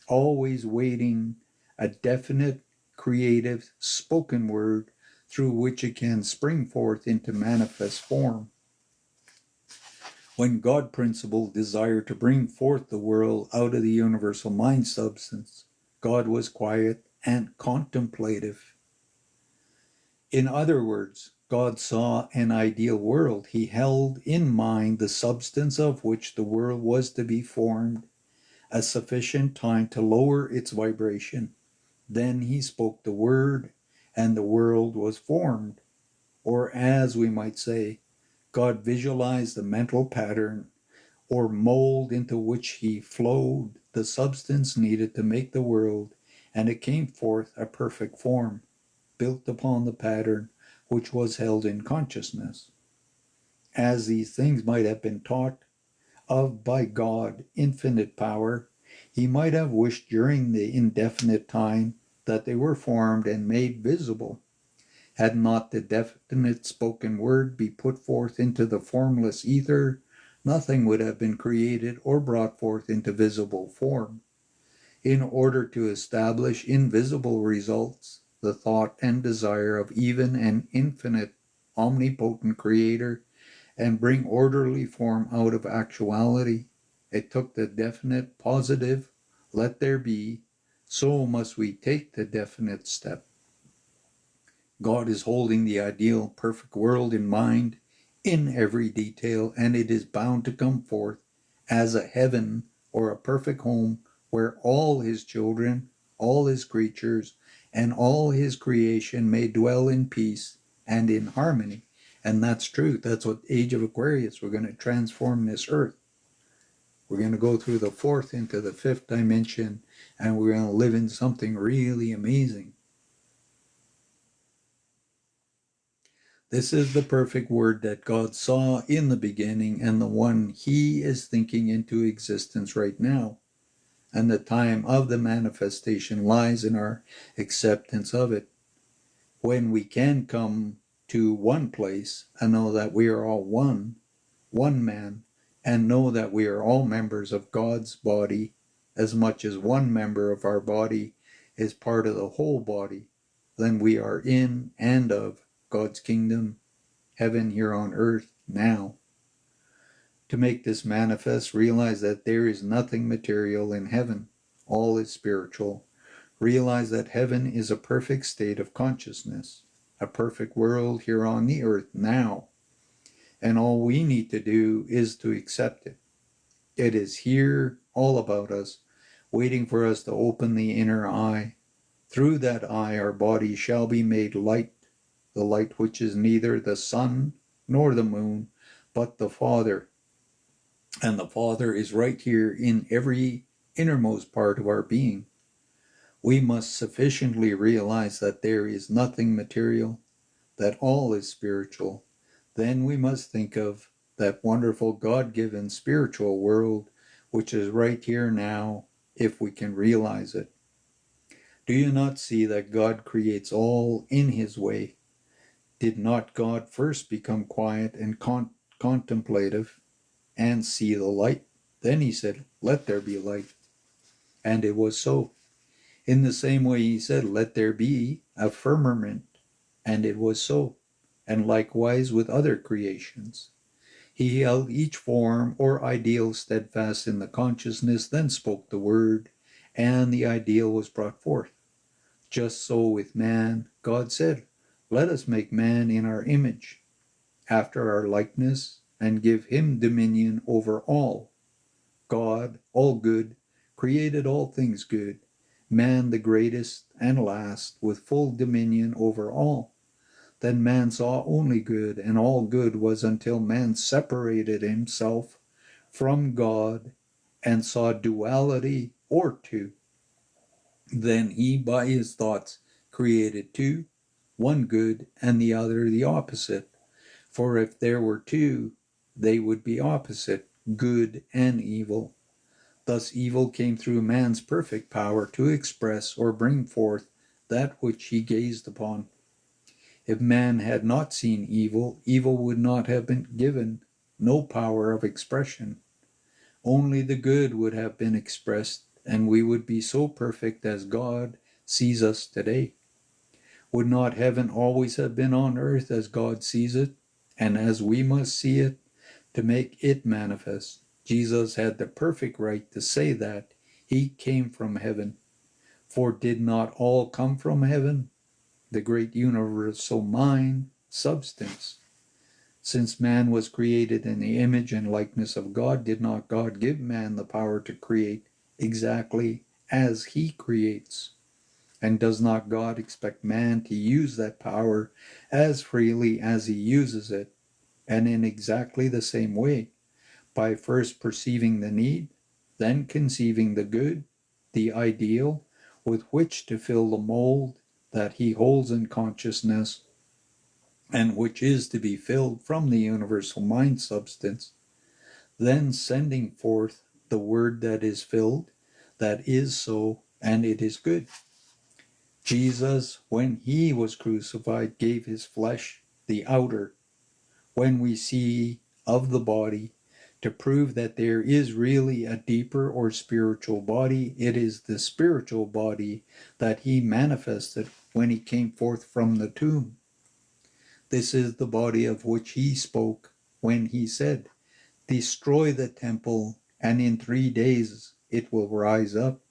Speaker 1: always waiting a definite, creative, spoken word through which it can spring forth into manifest form. When God principle desired to bring forth the world out of the universal mind substance, God was quiet and contemplative. In other words, God saw an ideal world. He held in mind the substance of which the world was to be formed, a sufficient time to lower its vibration. Then he spoke the word, and the world was formed. Or as we might say, God visualized the mental pattern or mold into which he flowed the substance needed to make the world, and it came forth a perfect form, built upon the pattern which was held in consciousness. As these things might have been taught of by God, infinite power, he might have wished during the indefinite time that they were formed and made visible. Had not the definite spoken word be put forth into the formless ether, nothing would have been created or brought forth into visible form. In order to establish invisible results, the thought and desire of even an infinite, omnipotent creator, and bring orderly form out of actuality, it took the definite, positive, let there be, so must we take the definite step. God is holding the ideal, perfect world in mind in every detail, and it is bound to come forth as a heaven or a perfect home where all his children, all his creatures, and all his creation may dwell in peace and in harmony. And that's truth. That's what Age of Aquarius, we're going to transform this earth. We're going to go through the fourth into the fifth dimension, and we're going to live in something really amazing. This is the perfect word that God saw in the beginning and the one he is thinking into existence right now. And the time of the manifestation lies in our acceptance of it. When we can come to one place and know that we are all one man, and know that we are all members of God's body, as much as one member of our body is part of the whole body, then we are in and of God's kingdom, heaven here on earth now. To make this manifest, realize that there is nothing material in heaven. All is spiritual. Realize that heaven is a perfect state of consciousness, a perfect world here on the earth now. And all we need to do is to accept it. It is here, all about us, waiting for us to open the inner eye. Through that eye our body shall be made light, the light which is neither the sun nor the moon, but the Father. And the Father is right here in every innermost part of our being. We must sufficiently realize that there is nothing material, that all is spiritual. Then we must think of that wonderful God-given spiritual world which is right here now, if we can realize it. Do you not see that God creates all in his way? Did not God first become quiet and contemplative and see the light? Then he said, "Let there be light." And it was so. In the same way he said, "Let there be a firmament." And it was so. And likewise with other creations. He held each form or ideal steadfast in the consciousness, then spoke the word, and the ideal was brought forth. Just so with man, God said, "Let us make man in our image, after our likeness, and give him dominion over all." God, all good, created all things good, man the greatest and last, with full dominion over all. Then man saw only good, and all good was until man separated himself from God and saw duality or two. Then he, by his thoughts, created two, one good and the other the opposite. For if there were two, they would be opposite, good and evil. Thus evil came through man's perfect power to express or bring forth that which he gazed upon. If man had not seen evil, evil would not have been given no power of expression. Only the good would have been expressed, and we would be so perfect as God sees us today. Would not heaven always have been on earth as God sees it, and as we must see it, to make it manifest? Jesus had the perfect right to say that he came from heaven. For did not all come from heaven? The great universal mind, substance. Since man was created in the image and likeness of God, did not God give man the power to create exactly as he creates? And does not God expect man to use that power as freely as he uses it, and in exactly the same way, by first perceiving the need, then conceiving the good, the ideal, with which to fill the mold that he holds in consciousness, and which is to be filled from the universal mind substance, then sending forth the word that is filled, that is so, and it is good. Jesus, when he was crucified, gave his flesh, the outer, when we see of the body, to prove that there is really a deeper or spiritual body. It is the spiritual body that he manifested when he came forth from the tomb. This is the body of which he spoke when he said, "Destroy the temple, and in 3 days it will rise up."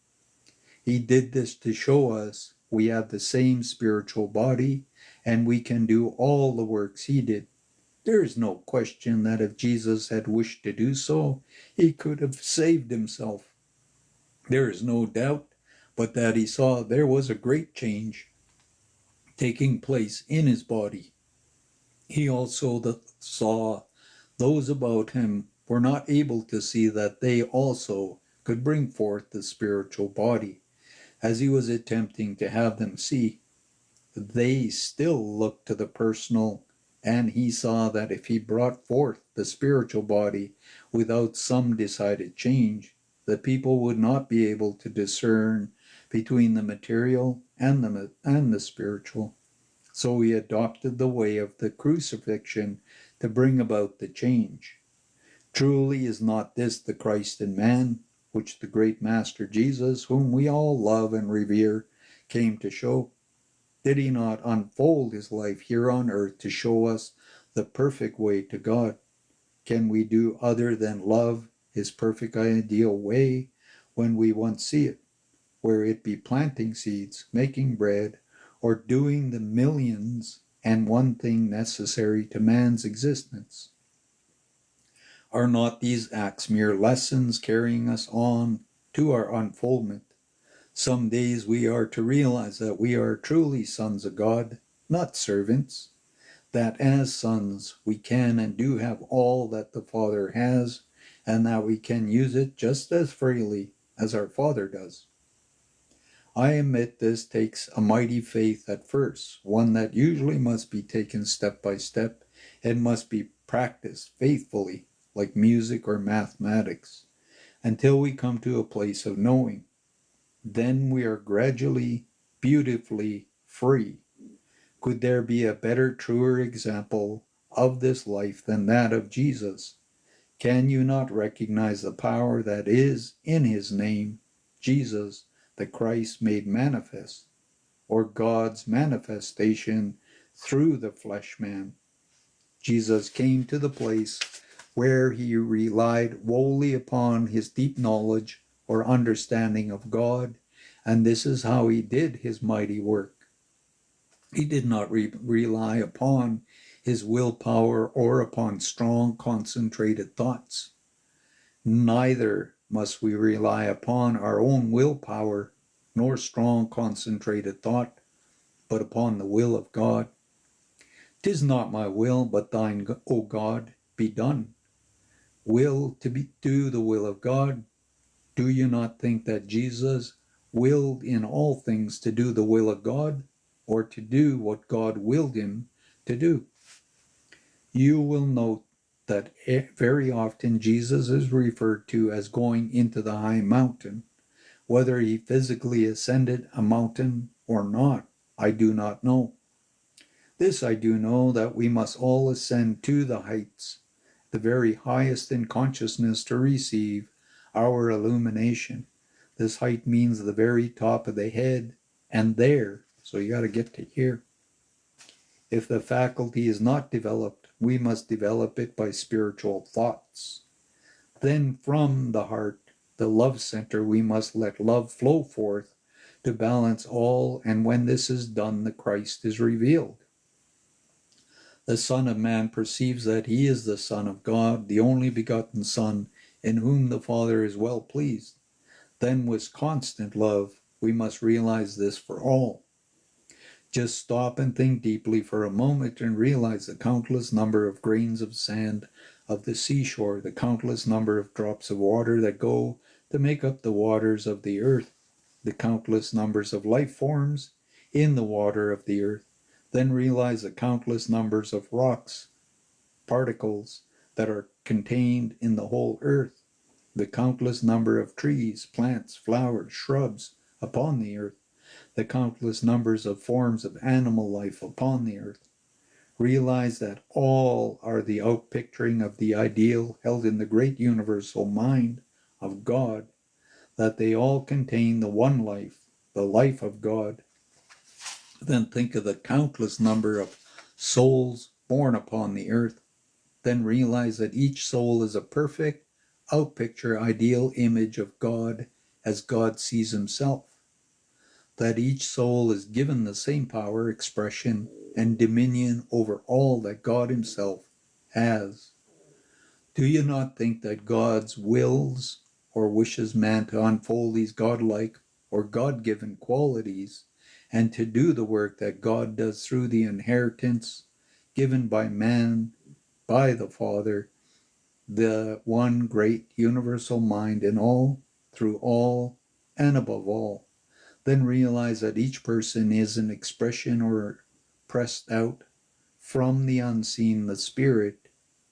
Speaker 1: He did this to show us we have the same spiritual body, and we can do all the works he did. There is no question that if Jesus had wished to do so, he could have saved himself. There is no doubt but that he saw there was a great change taking place in his body. He also saw those about him were not able to see that they also could bring forth the spiritual body, as he was attempting to have them see. They still looked to the personal, and he saw that if he brought forth the spiritual body without some decided change, the people would not be able to discern between the material and the spiritual. So he adopted the way of the crucifixion to bring about the change. Truly is not this the Christ in man, which the great Master Jesus, whom we all love and revere, came to show? Did he not unfold his life here on earth to show us the perfect way to God? Can we do other than love his perfect ideal way when we once see it, where it be planting seeds, making bread, or doing the millions and one thing necessary to man's existence? Are not these acts mere lessons carrying us on to our unfoldment? Some days we are to realize that we are truly sons of God, not servants, that as sons we can and do have all that the Father has, and that we can use it just as freely as our Father does. I admit this takes a mighty faith at first, one that usually must be taken step by step and must be practiced faithfully, like music or mathematics, until we come to a place of knowing. Then we are gradually, beautifully free. Could there be a better, truer example of this life than that of Jesus? Can you not recognize the power that is in his name, Jesus, the Christ made manifest, or God's manifestation through the flesh man? Jesus came to the place where he relied wholly upon his deep knowledge or understanding of God, and this is how he did his mighty work. He did not rely upon his willpower or upon strong, concentrated thoughts. Neither must we rely upon our own willpower nor strong, concentrated thought, but upon the will of God. "'Tis not my will, but thine, O God, be done." Will to do the will of God. Do you not think that Jesus willed in all things to do the will of God, or to do what God willed him to do? You will note that very often Jesus is referred to as going into the high mountain. Whether he physically ascended a mountain or not, I do not know. This I do know, that we must all ascend to the heights, the very highest in consciousness, to receive our illumination. This height means the very top of the head, and there, so you got to get to here. If the faculty is not developed, we must develop it by spiritual thoughts. Then from the heart, the love center, we must let love flow forth to balance all, and when this is done, the Christ is revealed. The Son of Man perceives that he is the Son of God, the only begotten Son, in whom the Father is well pleased. Then with constant love, we must realize this for all. Just stop and think deeply for a moment and realize the countless number of grains of sand of the seashore, the countless number of drops of water that go to make up the waters of the earth, the countless numbers of life forms in the water of the earth. Then realize the countless numbers of rocks, particles that are contained in the whole earth, the countless number of trees, plants, flowers, shrubs upon the earth, the countless numbers of forms of animal life upon the earth. Realize that all are the outpicturing of the ideal held in the great universal mind of God, that they all contain the one life, the life of God. Then think of the countless number of souls born upon the earth. Then realize that each soul is a perfect outpicture, ideal image of God as God sees himself. That each soul is given the same power, expression, and dominion over all that God himself has. Do you not think that God's wills or wishes man to unfold these godlike or God-given qualities and to do the work that God does through the inheritance given by man, by the Father, the one great universal mind in all, through all, and above all? Then realize that each person is an expression or pressed out from the unseen, the spirit,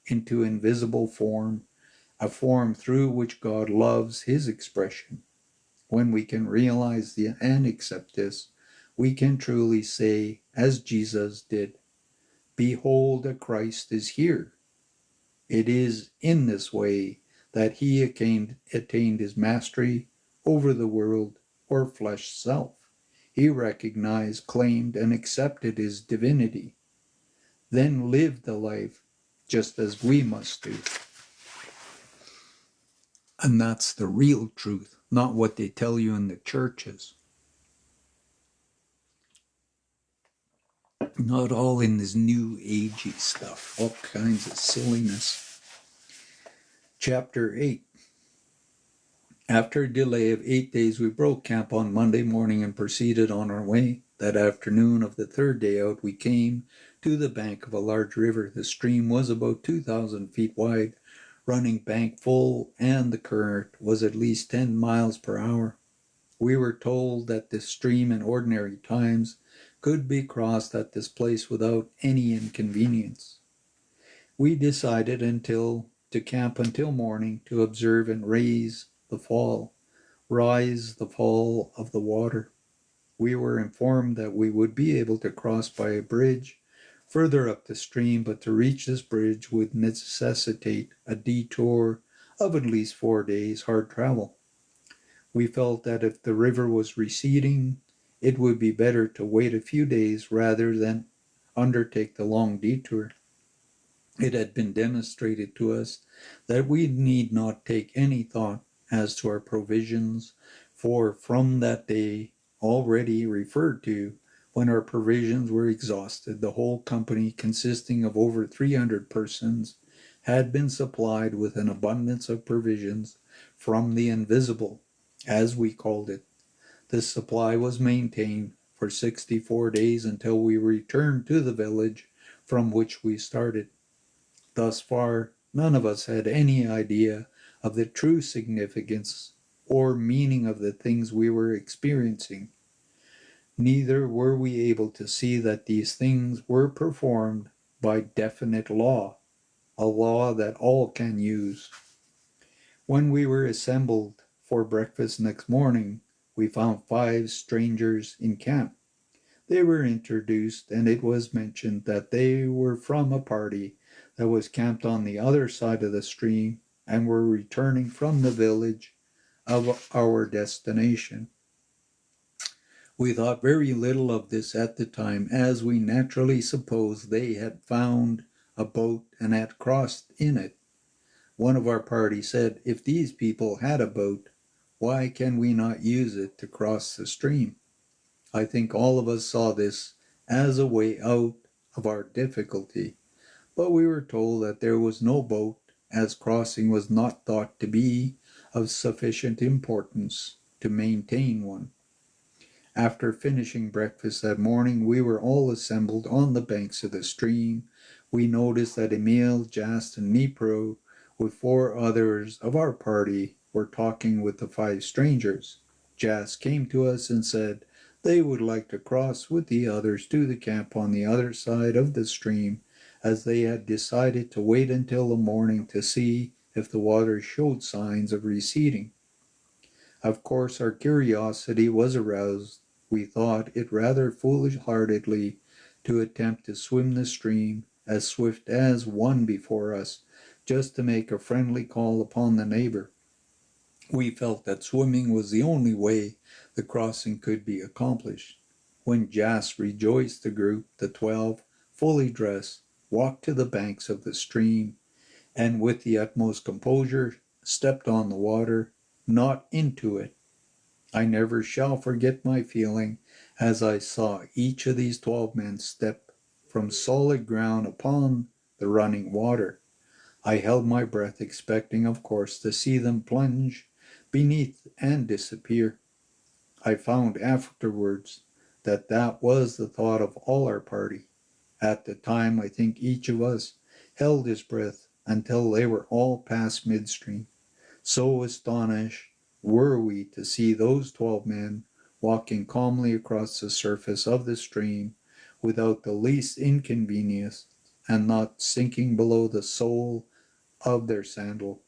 Speaker 1: into invisible form, a form through which God loves his expression. When we can realize and accept this, we can truly say, as Jesus did, "Behold, a Christ is here." It is in this way that he attained his mastery over the world or flesh self. He recognized, claimed, and accepted his divinity, then lived the life just as we must do. And that's the real truth, not what they tell you in the churches. Not all in this new agey stuff, all kinds of silliness. Chapter 8. After a delay of 8 days, we broke camp on Monday morning and proceeded on our way. That afternoon of the third day out, we came to the bank of a large river. The stream was about 2,000 feet wide, running bank full, and the current was at least 10 miles per hour. We were told that this stream in ordinary times could be crossed at this place without any inconvenience. We decided to camp until morning to observe and rise the fall of the water. We were informed that we would be able to cross by a bridge further up the stream, but to reach this bridge would necessitate a detour of at least 4 days hard travel. We felt that if the river was receding, it would be better to wait a few days rather than undertake the long detour. It had been demonstrated to us that we need not take any thought as to our provisions, for from that day already referred to, when our provisions were exhausted, the whole company, consisting of over 300 persons, had been supplied with an abundance of provisions from the invisible, as we called it. This supply was maintained for 64 days until we returned to the village from which we started. Thus far, none of us had any idea of the true significance or meaning of the things we were experiencing. Neither were we able to see that these things were performed by definite law, a law that all can use. When we were assembled for breakfast next morning, we found 5 strangers in camp. They were introduced, and it was mentioned that they were from a party that was camped on the other side of the stream and were returning from the village of our destination. We thought very little of this at the time, as we naturally supposed they had found a boat and had crossed in it. One of our party said, "If these people had a boat, why can we not use it to cross the stream?" I think all of us saw this as a way out of our difficulty, but we were told that there was no boat, as crossing was not thought to be of sufficient importance to maintain one. After finishing breakfast that morning, we were all assembled on the banks of the stream. We noticed that Emil, Jast, and Mipro, with 4 others of our party, were talking with the 5 strangers. Jast came to us and said they would like to cross with the others to the camp on the other side of the stream, as they had decided to wait until the morning to see if the water showed signs of receding. Of course, our curiosity was aroused. We thought it rather foolishly to attempt to swim the stream as swift as one before us, just to make a friendly call upon the neighbor. We felt that swimming was the only way the crossing could be accomplished. When Jas rejoiced the group, the 12, fully dressed, walked to the banks of the stream, and with the utmost composure stepped on the water, not into it. I never shall forget my feeling as I saw each of these 12 men step from solid ground upon the running water. I held my breath, expecting, of course, to see them plunge beneath and disappear. I found afterwards that that was the thought of all our party. At the time, I think each of us held his breath until they were all past midstream. So astonished were we to see those 12 men walking calmly across the surface of the stream without the least inconvenience and not sinking below the sole of their sandal.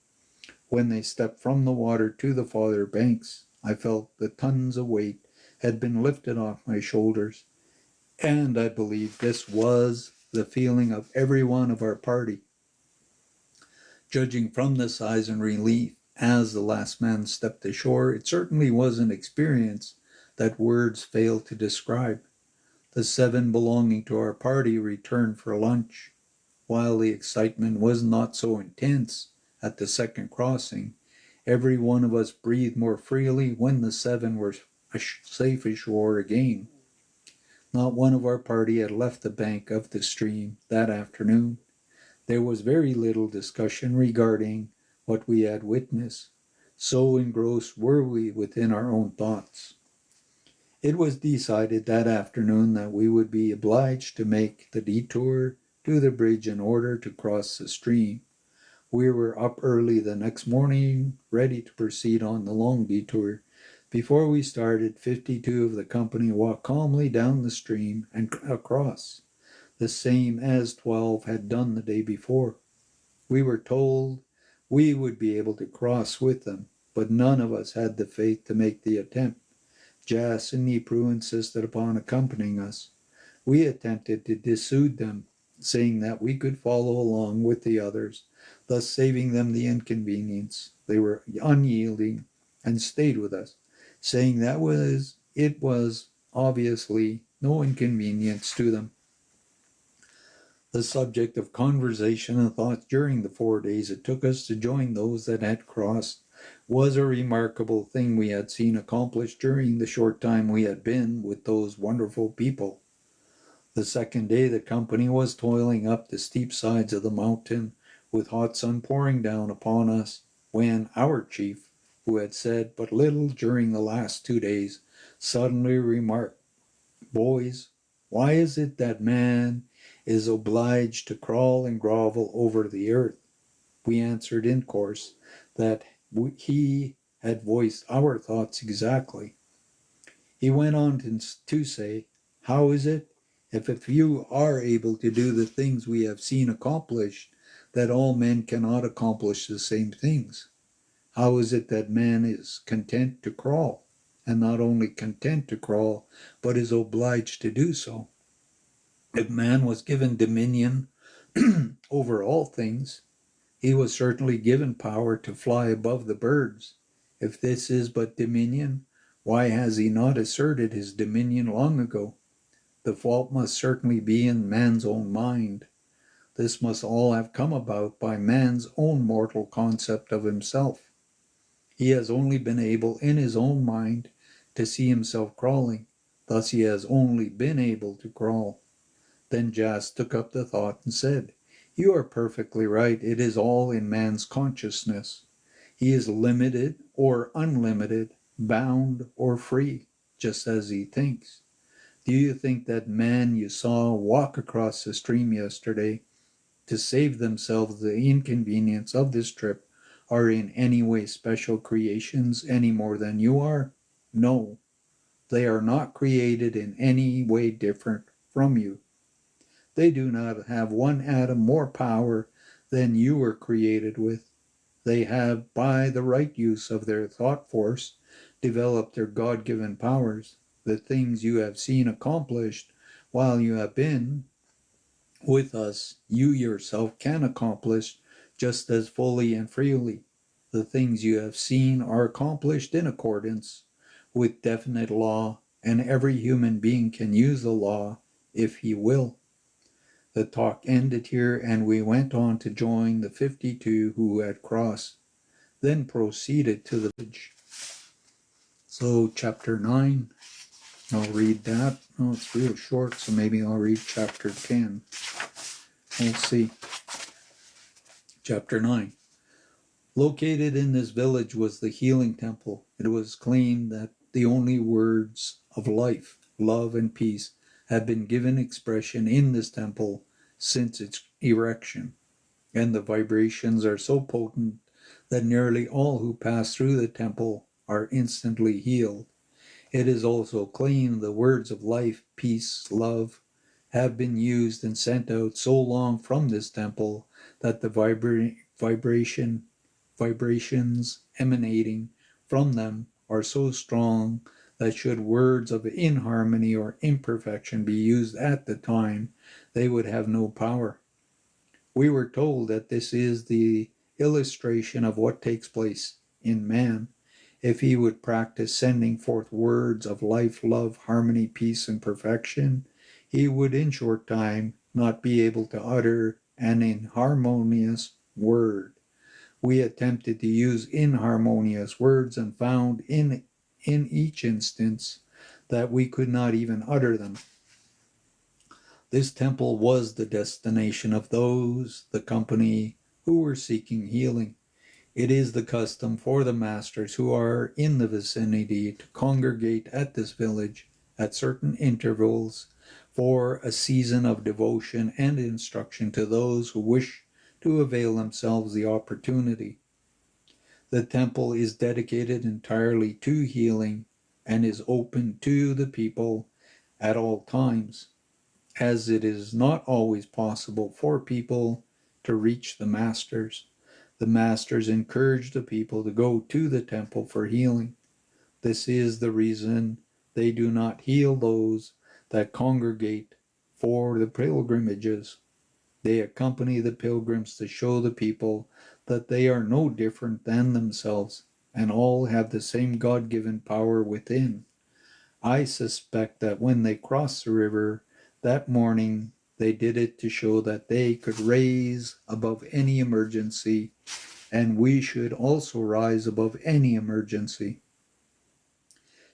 Speaker 1: When they stepped from the water to the farther banks, I felt the tons of weight had been lifted off my shoulders, and I believe this was the feeling of every one of our party. Judging from the size and relief as the last man stepped ashore, it certainly was an experience that words fail to describe. The 7 belonging to our party returned for lunch. While the excitement was not so intense at the second crossing, every one of us breathed more freely when the 7 were safe ashore again. Not one of our party had left the bank of the stream that afternoon. There was very little discussion regarding what we had witnessed, so engrossed were we within our own thoughts. It was decided that afternoon that we would be obliged to make the detour to the bridge in order to cross the stream. We were up early the next morning, ready to proceed on the long detour. Before we started, 52 of the company walked calmly down the stream and across, the same as 12 had done the day before. We were told we would be able to cross with them, but none of us had the faith to make the attempt. Jas and Nipru insisted upon accompanying us. We attempted to dissuade them, saying that we could follow along with the others, thus saving them the inconvenience. They were unyielding and stayed with us, saying that it was obviously no inconvenience to them. The subject of conversation and thought during the 4 days it took us to join those that had crossed was a remarkable thing we had seen accomplished during the short time we had been with those wonderful people. The second day the company was toiling up the steep sides of the mountain with hot sun pouring down upon us, when our chief, who had said but little during the last 2 days, suddenly remarked, "Boys, why is it that man is obliged to crawl and grovel over the earth?" We answered in course that he had voiced our thoughts exactly. He went on to say, "How is it, if you are able to do the things we have seen accomplished, that all men cannot accomplish the same things? How is it that man is content to crawl, and not only content to crawl, but is obliged to do so? If man was given dominion over all things, he was certainly given power to fly above the birds. If this is but dominion, why has he not asserted his dominion long ago? The fault must certainly be in man's own mind. This must all have come about by man's own mortal concept of himself. He has only been able in his own mind to see himself crawling. Thus he has only been able to crawl." Then Jas took up the thought and said, "You are perfectly right. It is all in man's consciousness. He is limited or unlimited, bound or free, just as he thinks. Do you think that man you saw walk across the stream yesterday to save themselves the inconvenience of this trip are in any way special creations any more than you are? No, they are not created in any way different from you. They do not have one atom more power than you were created with. They have, by the right use of their thought force, developed their God-given powers. The things you have seen accomplished while you have been with us, you yourself can accomplish just as fully and freely. The things you have seen are accomplished in accordance with definite law, and every human being can use the law if he will." The talk ended here, and we went on to join the 52 who had crossed, then proceeded to the village. So, chapter 9, I'll read that. Oh, it's real short, so maybe I'll read chapter 10. We'll see. Chapter 9. Located in this village was the healing temple. It was claimed that the only words of life, love, and peace had been given expression in this temple since its erection, and the vibrations are so potent that nearly all who pass through the temple are instantly healed. It is also claimed the words of life, peace, love have been used and sent out so long from this temple that the vibrations emanating from them are so strong that should words of inharmony or imperfection be used at the time, they would have no power. We were told that this is the illustration of what takes place in man if he would practice sending forth words of life, love, harmony, peace, and perfection. He would in short time not be able to utter an inharmonious word. We attempted to use inharmonious words and found in each instance that we could not even utter them. This temple was the destination of those, the company, who were seeking healing. It is the custom for the masters who are in the vicinity to congregate at this village at certain intervals for a season of devotion and instruction to those who wish to avail themselves the opportunity. The temple is dedicated entirely to healing and is open to the people at all times, as it is not always possible for people to reach the masters. The masters encourage the people to go to the temple for healing. This is the reason they do not heal those that congregate for the pilgrimages. They accompany the pilgrims to show the people that they are no different than themselves and all have the same God-given power within. I suspect that when they crossed the river that morning, they did it to show that they could rise above any emergency, and we should also rise above any emergency.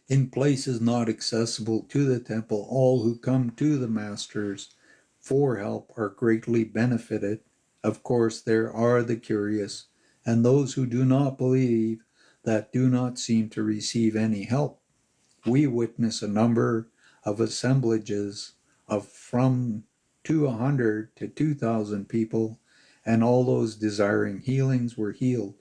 Speaker 1: In places not accessible to the temple, all who come to the masters for help are greatly benefited. Of course, there are the curious, and those who do not believe that do not seem to receive any help. We witness a number of assemblages of from 200 to 2,000 people, and all those desiring healings were healed.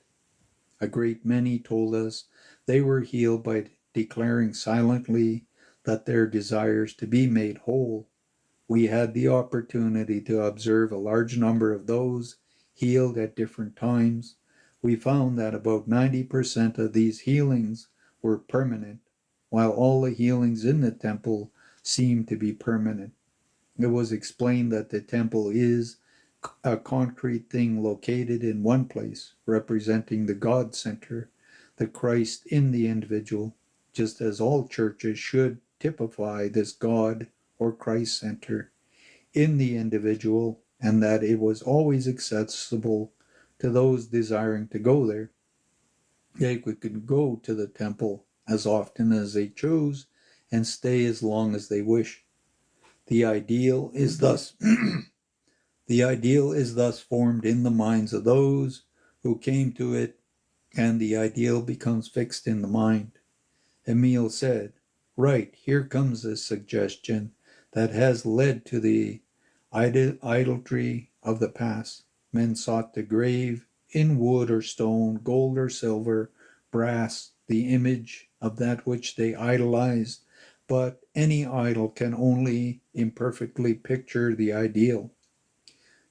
Speaker 1: A great many told us they were healed by declaring silently that their desires to be made whole. We had the opportunity to observe a large number of those healed at different times. We found that about 90% of these healings were permanent, while all the healings in the temple seemed to be permanent. It was explained that the temple is a concrete thing located in one place, representing the God center, the Christ in the individual, just as all churches should typify this God or Christ center in the individual, and that it was always accessible to those desiring to go there. They could go to the temple as often as they chose and stay as long as they wish. The ideal is thus The ideal is thus formed in the minds of those who came to it, and the ideal becomes fixed in the mind. Emile said, "Right, here comes a suggestion that has led to the idolatry of the past. Men sought to grave in wood or stone, gold or silver, brass, the image of that which they idolized, but any idol can only imperfectly picture the ideal.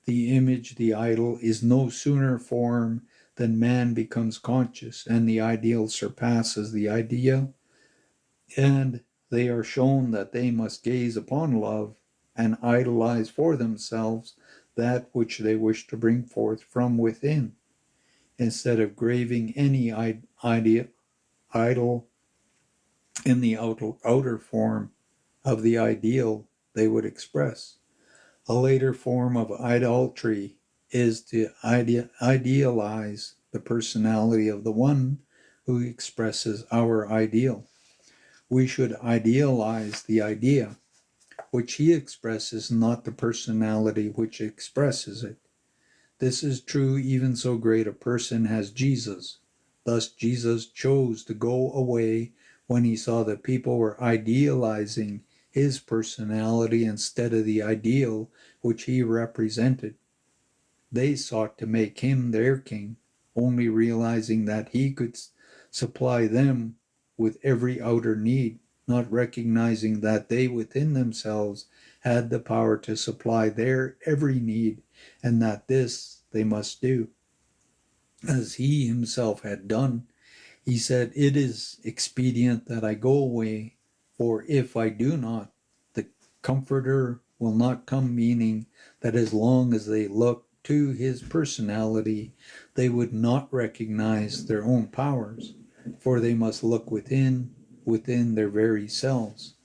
Speaker 1: The image, the idol, is no sooner formed than man becomes conscious, and the ideal surpasses the ideal, and they are shown that they must gaze upon love and idolize for themselves that which they wish to bring forth from within, instead of graving any idol in the outer form of the ideal they would express. A later form of idolatry is to idealize the personality of the one who expresses our ideal. We should idealize the idea which he expresses, not the personality which expresses it. This is true even so great a person as Jesus. Thus Jesus chose to go away when he saw that people were idealizing his personality instead of the ideal which he represented. They sought to make him their king, only realizing that he could supply them with every outer need, not recognizing that they within themselves had the power to supply their every need, and that this they must do, as he himself had done. He said, "It is expedient that I go away, for if I do not, the Comforter will not come," meaning that as long as they look to his personality, they would not recognize their own powers, for they must look within their very selves.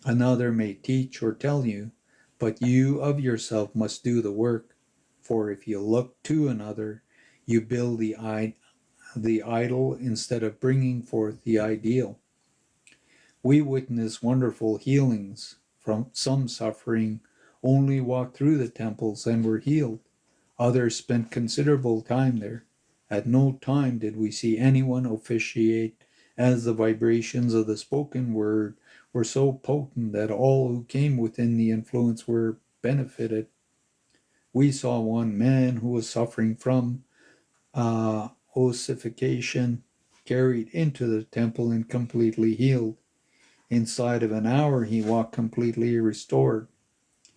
Speaker 1: Another may teach or tell you, but you of yourself must do the work, for if you look to another, you build the idol instead of bringing forth the ideal. We witness wonderful healings from some suffering, only walked through the temples and were healed. Others spent considerable time there. At no time did we see anyone officiate, as the vibrations of the spoken word were so potent that all who came within the influence were benefited. We saw one man who was suffering from ossification, carried into the temple and completely healed. Inside of an hour, he walked completely restored.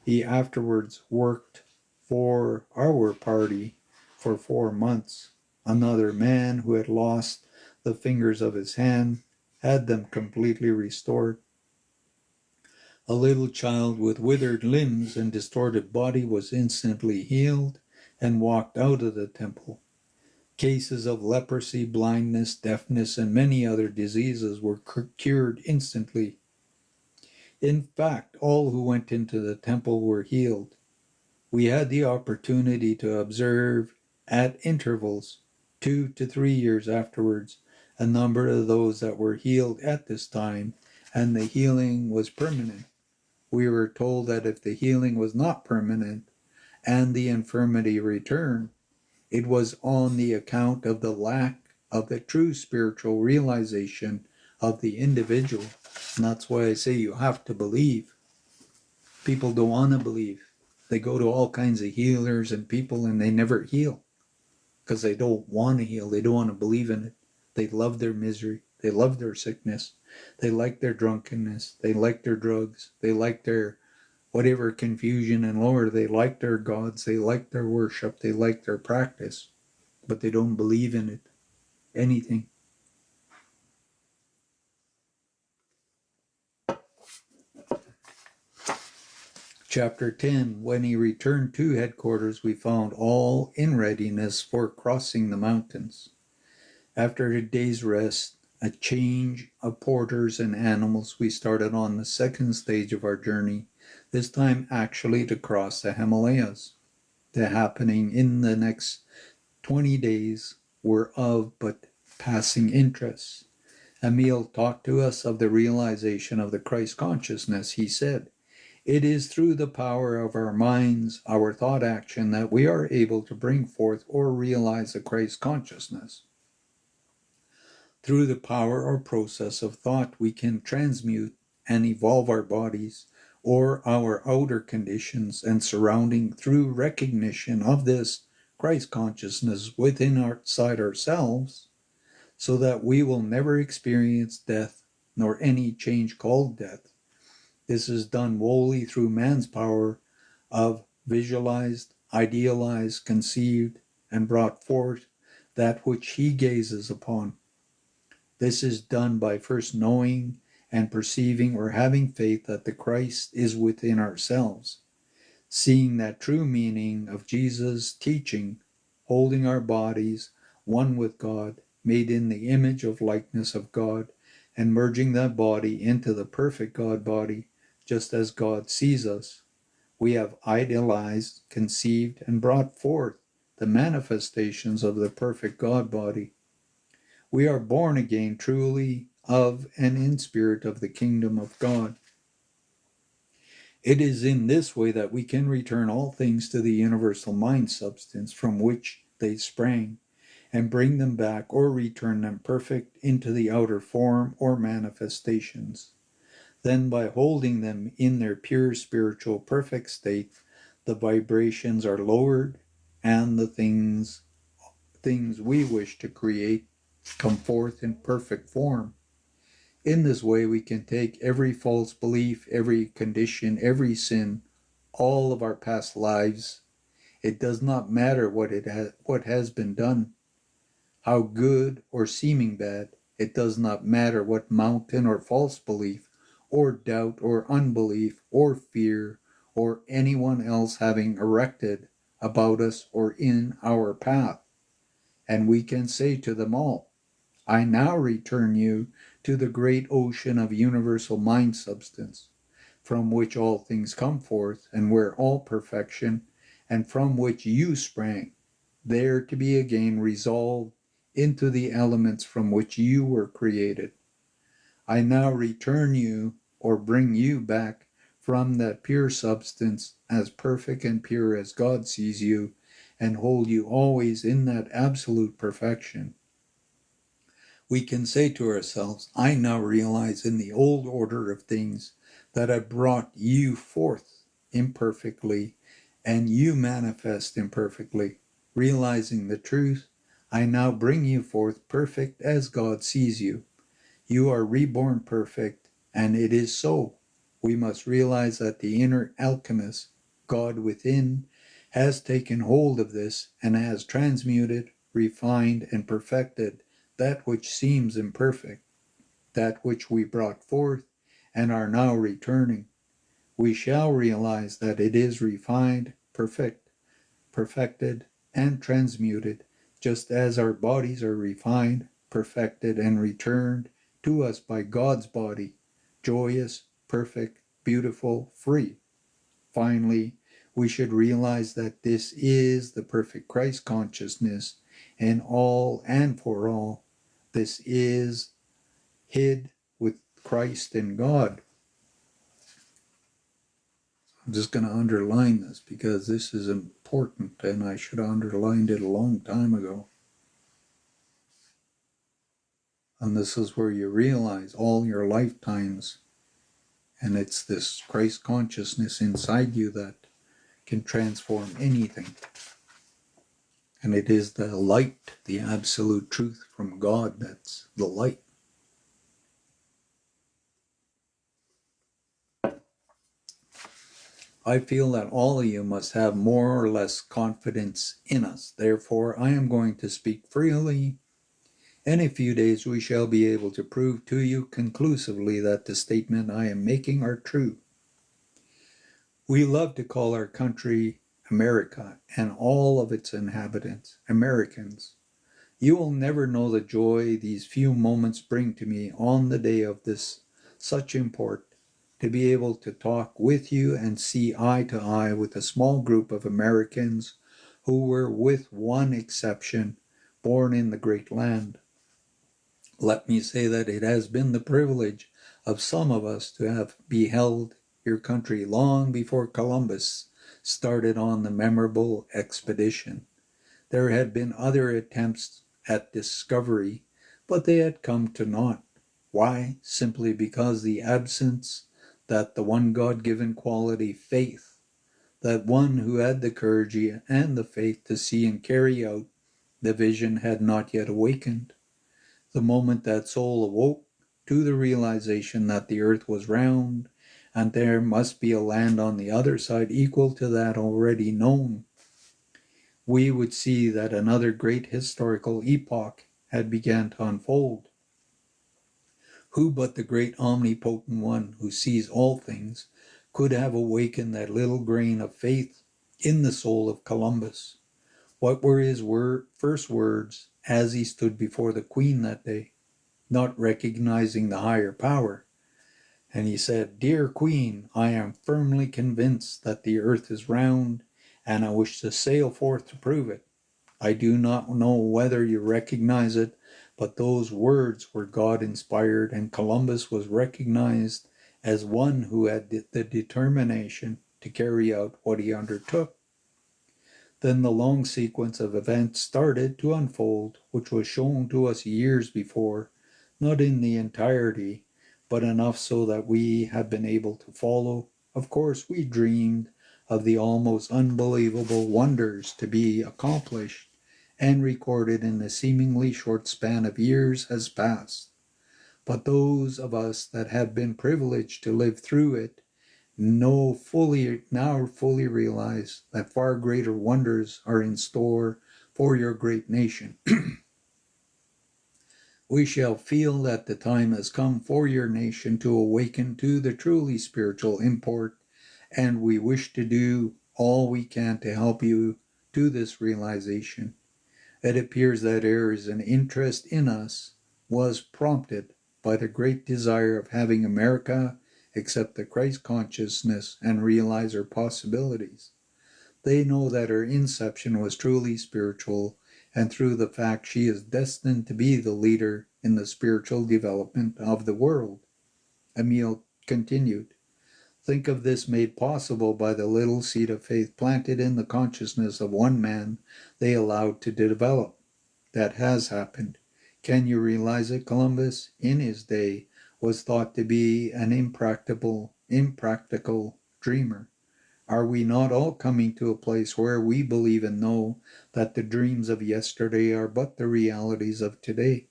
Speaker 1: He afterwards worked for our party for 4 months. Another man who had lost the fingers of his hand had them completely restored. A little child with withered limbs and distorted body was instantly healed and walked out of the temple. Cases of leprosy, blindness, deafness, and many other diseases were cured instantly. In fact, all who went into the temple were healed. We had the opportunity to observe at intervals, 2 to 3 years afterwards, a number of those that were healed at this time, and the healing was permanent. We were told that if the healing was not permanent and the infirmity returned, it was on the account of the lack of the true spiritual realization of the individual. And that's why I say you have to believe. People don't want to believe. They go to all kinds of healers and people and they never heal because they don't want to heal. They don't want to believe in it. They love their misery. They love their sickness. They like their drunkenness. They like their drugs. They like their whatever confusion and lore. They like their gods. They like their worship. They like their practice. But they don't believe in it. Anything. Chapter 10. When he returned to headquarters, we found all in readiness for crossing the mountains. After a day's rest, a change of porters and animals, we started on the second stage of our journey, this time actually to cross the Himalayas. The happening in the next 20 days were of but passing interest. Emil talked to us of the realization of the Christ consciousness. He said, "It is through the power of our minds, our thought action, that we are able to bring forth or realize the Christ consciousness. Through the power or process of thought, we can transmute and evolve our bodies or our outer conditions and surrounding through recognition of this Christ consciousness within outside ourselves, so that we will never experience death nor any change called death. This is done wholly through man's power of visualized, idealized, conceived, and brought forth that which he gazes upon. This is done by first knowing and perceiving or having faith that the Christ is within ourselves, seeing that true meaning of Jesus' teaching, holding our bodies one with God, made in the image of likeness of God, and merging that body into the perfect God body, just as God sees us. We have idealized, conceived, and brought forth the manifestations of the perfect God body. We are born again truly of and in spirit of the kingdom of God. It is in this way that we can return all things to the universal mind substance from which they sprang, and bring them back or return them perfect into the outer form or manifestations. Then by holding them in their pure spiritual perfect state, the vibrations are lowered and the things we wish to create come forth in perfect form. In this way we can take every false belief, every condition, every sin, all of our past lives. It does not matter what has been done, how good or seeming bad. It does not matter what mountain or false belief, or doubt or unbelief, or fear, or anyone else having erected about us or in our path. And we can say to them all, I now return you to the great ocean of universal mind substance, from which all things come forth, and where all perfection, and from which you sprang, there to be again resolved into the elements from which you were created. I now return you, or bring you back from that pure substance, as perfect and pure as God sees you, and hold you always in that absolute perfection. We can say to ourselves, I now realize in the old order of things that I brought you forth imperfectly, and you manifest imperfectly. Realizing the truth, I now bring you forth perfect as God sees you. You are reborn perfect, and it is so. We must realize that the inner alchemist, God within, has taken hold of this and has transmuted, refined, and perfected that which seems imperfect, that which we brought forth and are now returning. We shall realize that it is refined, perfected, and transmuted, just as our bodies are refined, perfected, and returned to us by God's body, joyous, perfect, beautiful, free. Finally, we should realize that this is the perfect Christ consciousness in all and for all. This is hid with Christ in God. I'm just going to underline this because this is important and I should have underlined it a long time ago. And this is where you realize all your lifetimes, and it's this Christ consciousness inside you that can transform anything. And it is the light, the absolute truth from God, that's the light. I feel that all of you must have more or less confidence in us. Therefore, I am going to speak freely. In a few days, we shall be able to prove to you conclusively that the statement I am making are true. We love to call our country America and all of its inhabitants Americans. You will never know the joy these few moments bring to me on the day of this such import, to be able to talk with you and see eye to eye with a small group of Americans who were, with one exception, born in the great land. Let me say that it has been the privilege of some of us to have beheld your country long before Columbus started on the memorable expedition. There had been other attempts at discovery, but they had come to naught. Why? Simply because the absence that the one God-given quality, faith, that one who had the courage and the faith to see and carry out the vision had not yet awakened. The moment that soul awoke to the realization that the earth was round and there must be a land on the other side equal to that already known, we would see that another great historical epoch had begun to unfold. Who but the great omnipotent one who sees all things could have awakened that little grain of faith in the soul of Columbus? What were his first words as he stood before the Queen that day? Not recognizing the higher power. And he said, "Dear Queen, I am firmly convinced that the earth is round, and I wish to sail forth to prove it. I do not know whether you recognize it, but those words were God-inspired, and Columbus was recognized as one who had the determination to carry out what he undertook." Then the long sequence of events started to unfold, which was shown to us years before, not in the entirety, but enough so that we have been able to follow. Of course, we dreamed of the almost unbelievable wonders to be accomplished and recorded in the seemingly short span of years has passed. But those of us that have been privileged to live through it now fully realize that far greater wonders are in store for your great nation. We shall feel that the time has come for your nation to awaken to the truly spiritual import, and we wish to do all we can to help you to this realization. It appears that there is an interest in us was prompted by the great desire of having America accept the Christ consciousness and realize her possibilities. They know that her inception was truly spiritual, and through the fact she is destined to be the leader in the spiritual development of the world. Emile continued, think of this made possible by the little seed of faith planted in the consciousness of one man they allowed to develop. That has happened. Can you realize it? Columbus, in his day, was thought to be an impractical dreamer. Are we not all coming to a place where we believe and know that the dreams of yesterday are but the realities of today?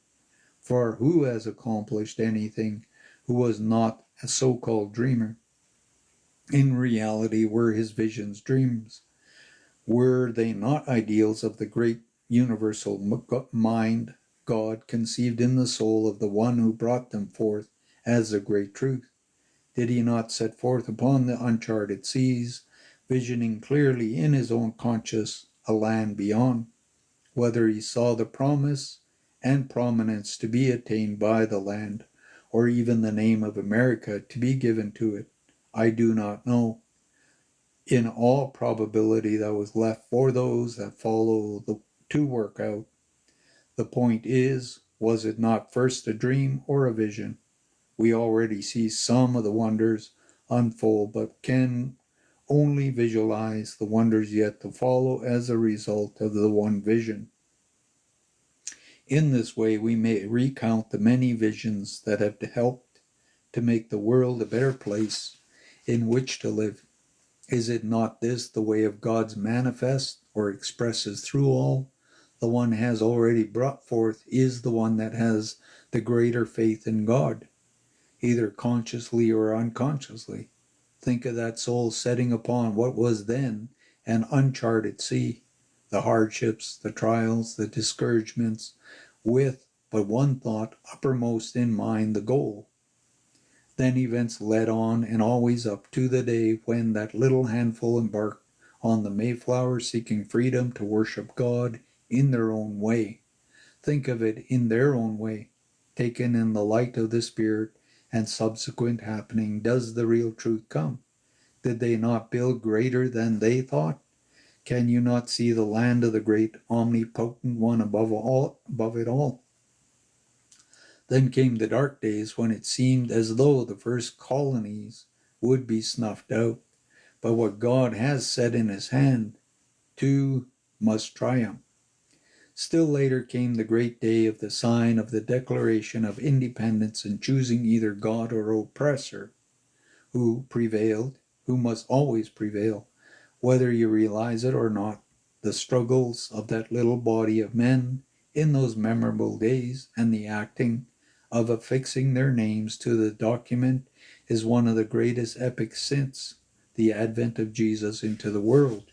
Speaker 1: For who has accomplished anything who was not a so-called dreamer? In reality, were his visions dreams? Were they not ideals of the great universal mind, God, conceived in the soul of the one who brought them forth as a great truth? Did he not set forth upon the uncharted seas, visioning clearly in his own conscience a land beyond? Whether he saw the promise and prominence to be attained by the land, or even the name of America to be given to it, I do not know. In all probability, that was left for those that follow to work out. The point is, was it not first a dream or a vision? We already see some of the wonders unfold, but can only visualize the wonders yet to follow as a result of the one vision. In this way, we may recount the many visions that have helped to make the world a better place in which to live. Is it not this the way of God's manifest or expresses through all? The one has already brought forth is the one that has the greater faith in God, either consciously or unconsciously. Think of that soul setting upon what was then an uncharted sea, the hardships, the trials, the discouragements, with but one thought uppermost in mind, the goal. Then events led on and always up to the day when that little handful embarked on the Mayflower, seeking freedom to worship God in their own way. Think of it, in their own way. Taken in the light of the Spirit and subsequent happening, does the real truth come? Did they not build greater than they thought? Can you not see the land of the great omnipotent one above it all? Then came the dark days when it seemed as though the first colonies would be snuffed out. But what God has set in his hand, too, must triumph. Still later came the great day of the sign of the Declaration of Independence, and choosing either God or oppressor, who prevailed, who must always prevail, whether you realize it or not. The struggles of that little body of men in those memorable days and the acting of affixing their names to the document is one of the greatest epics since the advent of Jesus into the world.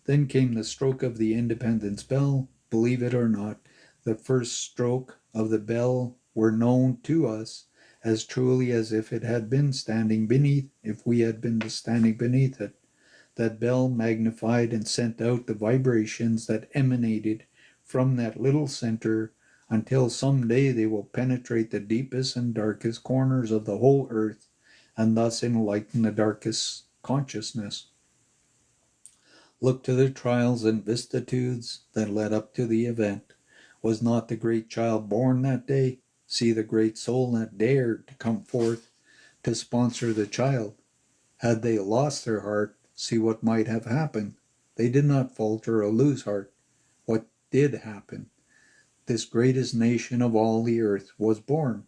Speaker 1: Then came the stroke of the independence bell. Believe it or not, the first stroke of the bell were known to us as truly as if it had been standing beneath, if we had been standing beneath it. That bell magnified and sent out the vibrations that emanated from that little center until some day they will penetrate the deepest and darkest corners of the whole earth and thus enlighten the darkest consciousness. Look to the trials and vicissitudes that led up to the event. Was not the great child born that day? See the great soul that dared to come forth to sponsor the child. Had they lost their heart, see what might have happened. They did not falter or lose heart. What did happen? This greatest nation of all the earth was born.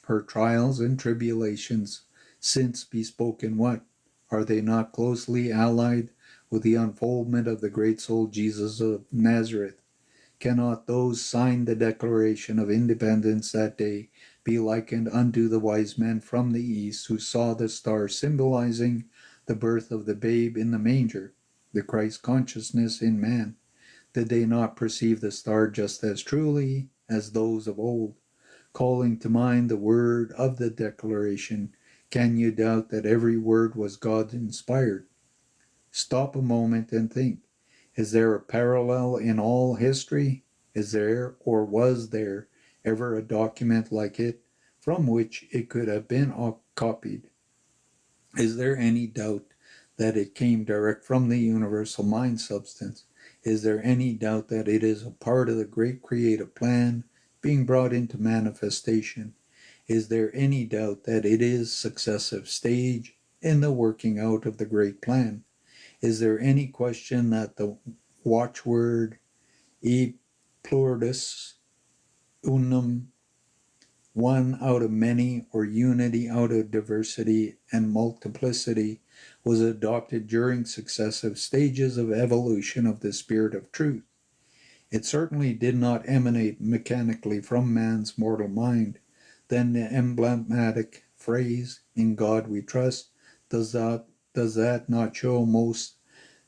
Speaker 1: Her trials and tribulations since bespoken what? Are they not closely allied with the unfoldment of the great soul Jesus of Nazareth? Cannot those sign the Declaration of Independence that day be likened unto the wise men from the east who saw the star symbolizing the birth of the babe in the manger, the Christ consciousness in man? Did they not perceive the star just as truly as those of old? Calling to mind the word of the Declaration, can you doubt that every word was God inspired? Stop a moment and think. Is there a parallel in all history? Is there, or was there, ever a document like it from which it could have been copied? Is there any doubt that it came direct from the universal mind substance? Is there any doubt that it is a part of the great creative plan being brought into manifestation? Is there any doubt that it is successive stage in the working out of the great plan? Is there any question that the watchword e pluribus unum one out of many, or unity out of diversity and multiplicity, was adopted during successive stages of evolution of the spirit of truth. It certainly did not emanate mechanically from man's mortal mind. Then the emblematic phrase, "In God we trust," does that not show most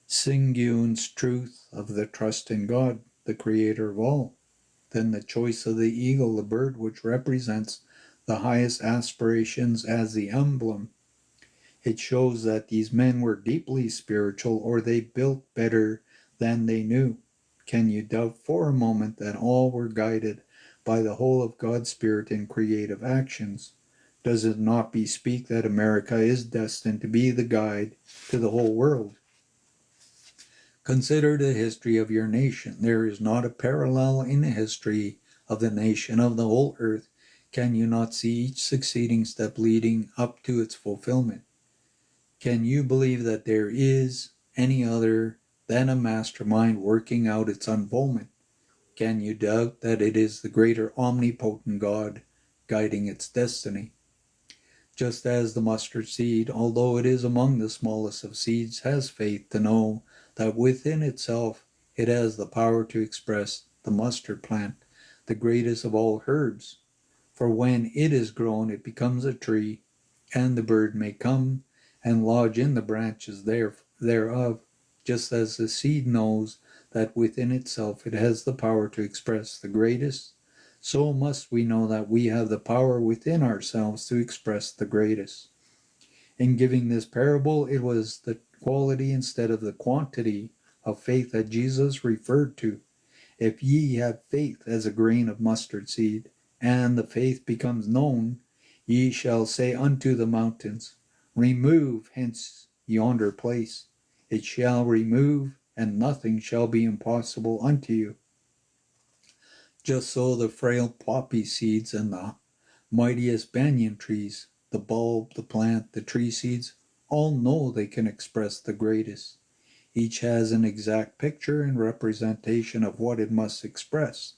Speaker 1: Singune's truth of the trust in God, the creator of all? Then the choice of the eagle, the bird which represents the highest aspirations, as the emblem. It shows that these men were deeply spiritual, or they built better than they knew. Can you doubt for a moment that all were guided by the whole of God's Spirit in creative actions? Does it not bespeak that America is destined to be the guide to the whole world? Consider the history of your nation. There is not a parallel in the history of the nation of the whole earth. Can you not see each succeeding step leading up to its fulfillment? Can you believe that there is any other than a mastermind working out its unfoldment? Can you doubt that it is the greater omnipotent God guiding its destiny? Just as the mustard seed, although it is among the smallest of seeds, has faith to know that within itself it has the power to express the mustard plant, the greatest of all herbs. For when it is grown, it becomes a tree, and the bird may come and lodge in the branches thereof, just as the seed knows that within itself it has the power to express the greatest, so must we know that we have the power within ourselves to express the greatest. In giving this parable, it was the quality instead of the quantity of faith that Jesus referred to. If ye have faith as a grain of mustard seed, and the faith becomes known, ye shall say unto the mountains, Remove hence yonder place. It shall remove, and nothing shall be impossible unto you. Just so the frail poppy seeds and the mightiest banyan trees, the bulb, the plant, the tree seeds, all know they can express the greatest. Each has an exact picture and representation of what it must express.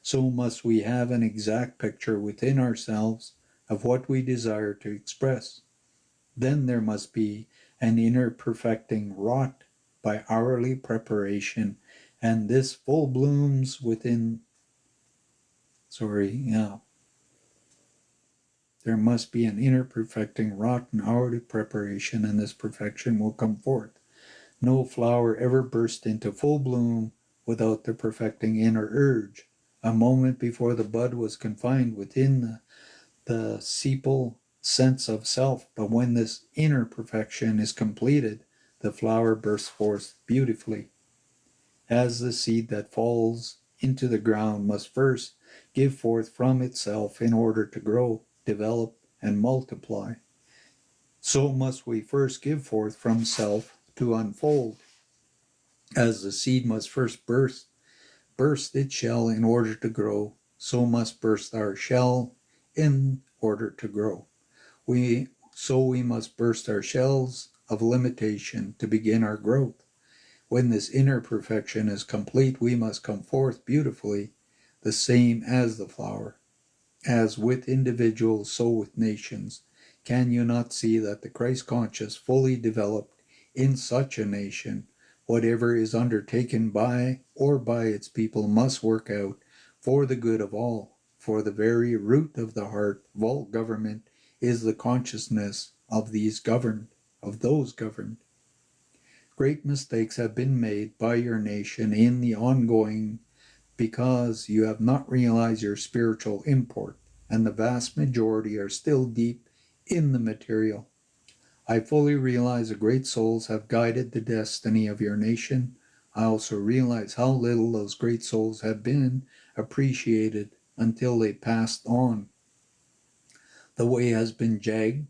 Speaker 1: So must we have an exact picture within ourselves of what we desire to express. Then there must be an inner perfecting wrought by hourly preparation, and this full blooms within. There must be an inner perfecting wrought in hourly preparation, and this perfection will come forth. No flower ever burst into full bloom without the perfecting inner urge. A moment before the bud was confined within the sepal sense of self, but when this inner perfection is completed, the flower bursts forth beautifully. As the seed that falls into the ground must first give forth from itself in order to grow, develop, and multiply, so must we first give forth from self to unfold. As the seed must first burst its shell in order to grow, so must burst our shell in order to grow. We must burst our shells of limitation to begin our growth. When this inner perfection is complete, we must come forth beautifully, the same as the flower. As with individuals, so with nations. Can you not see that the Christ conscious fully developed in such a nation, whatever is undertaken by its people must work out for the good of all, for the very root of the heart of all government is the consciousness of those governed. Great mistakes have been made by your nation in the ongoing because you have not realized your spiritual import, and the vast majority are still deep in the material. I fully realize the great souls have guided the destiny of your nation. I also realize how little those great souls have been appreciated until they passed on. The way has been jagged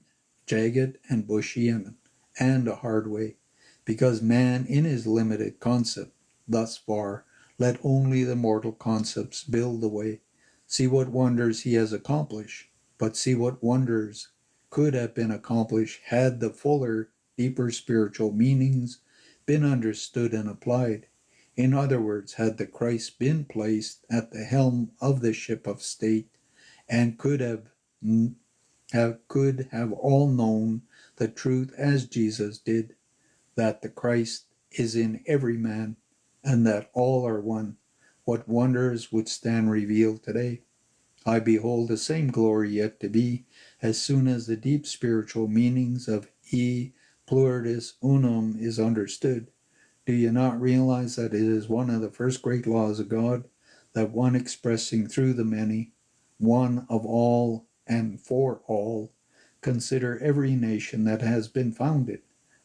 Speaker 1: and bushy and a hard way, because man in his limited concept thus far let only the mortal concepts build the way. See what wonders he has accomplished, but see what wonders could have been accomplished had the fuller, deeper spiritual meanings been understood and applied. In other words, had the Christ been placed at the helm of the ship of state, and could have all known the truth as Jesus did, that the Christ is in every man, and that all are one, what wonders would stand revealed today? I behold the same glory yet to be, as soon as the deep spiritual meanings of e pluribus unum is understood. Do you not realize that it is one of the first great laws of God, that one expressing through the many, one of all and for all? Consider every nation that has been founded,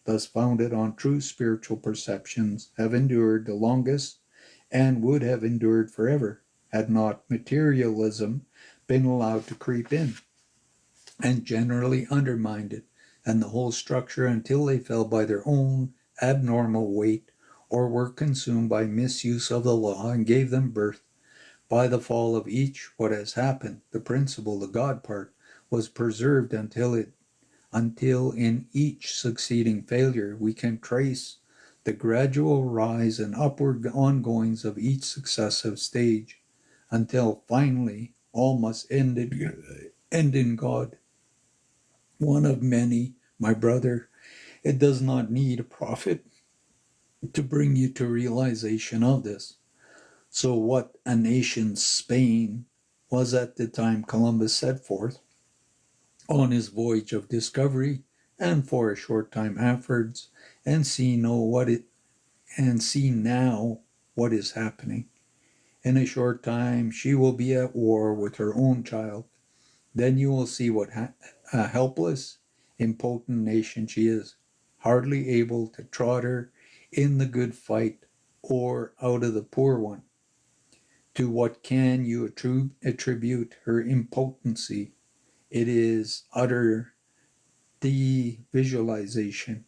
Speaker 1: thus founded on true spiritual perceptions, have endured the longest and would have endured forever, had not materialism been allowed to creep in and generally undermined it and the whole structure until they fell by their own abnormal weight or were consumed by misuse of the law and gave them birth. By the fall of each, what has happened? The principle, the God part, was preserved until in each succeeding failure we can trace the gradual rise and upward ongoings of each successive stage, until finally all must end in God. One of many, my brother. It does not need a prophet to bring you to realization of this. So what a nation Spain was at the time Columbus set forth on his voyage of discovery, and for a short time afterwards, and see now what is happening. In a short time she will be at war with her own child. Then you will see what a helpless, impotent nation she is, hardly able to trot her in the good fight or out of the poor one. To what can you attribute her impotency? It is utter devisualization.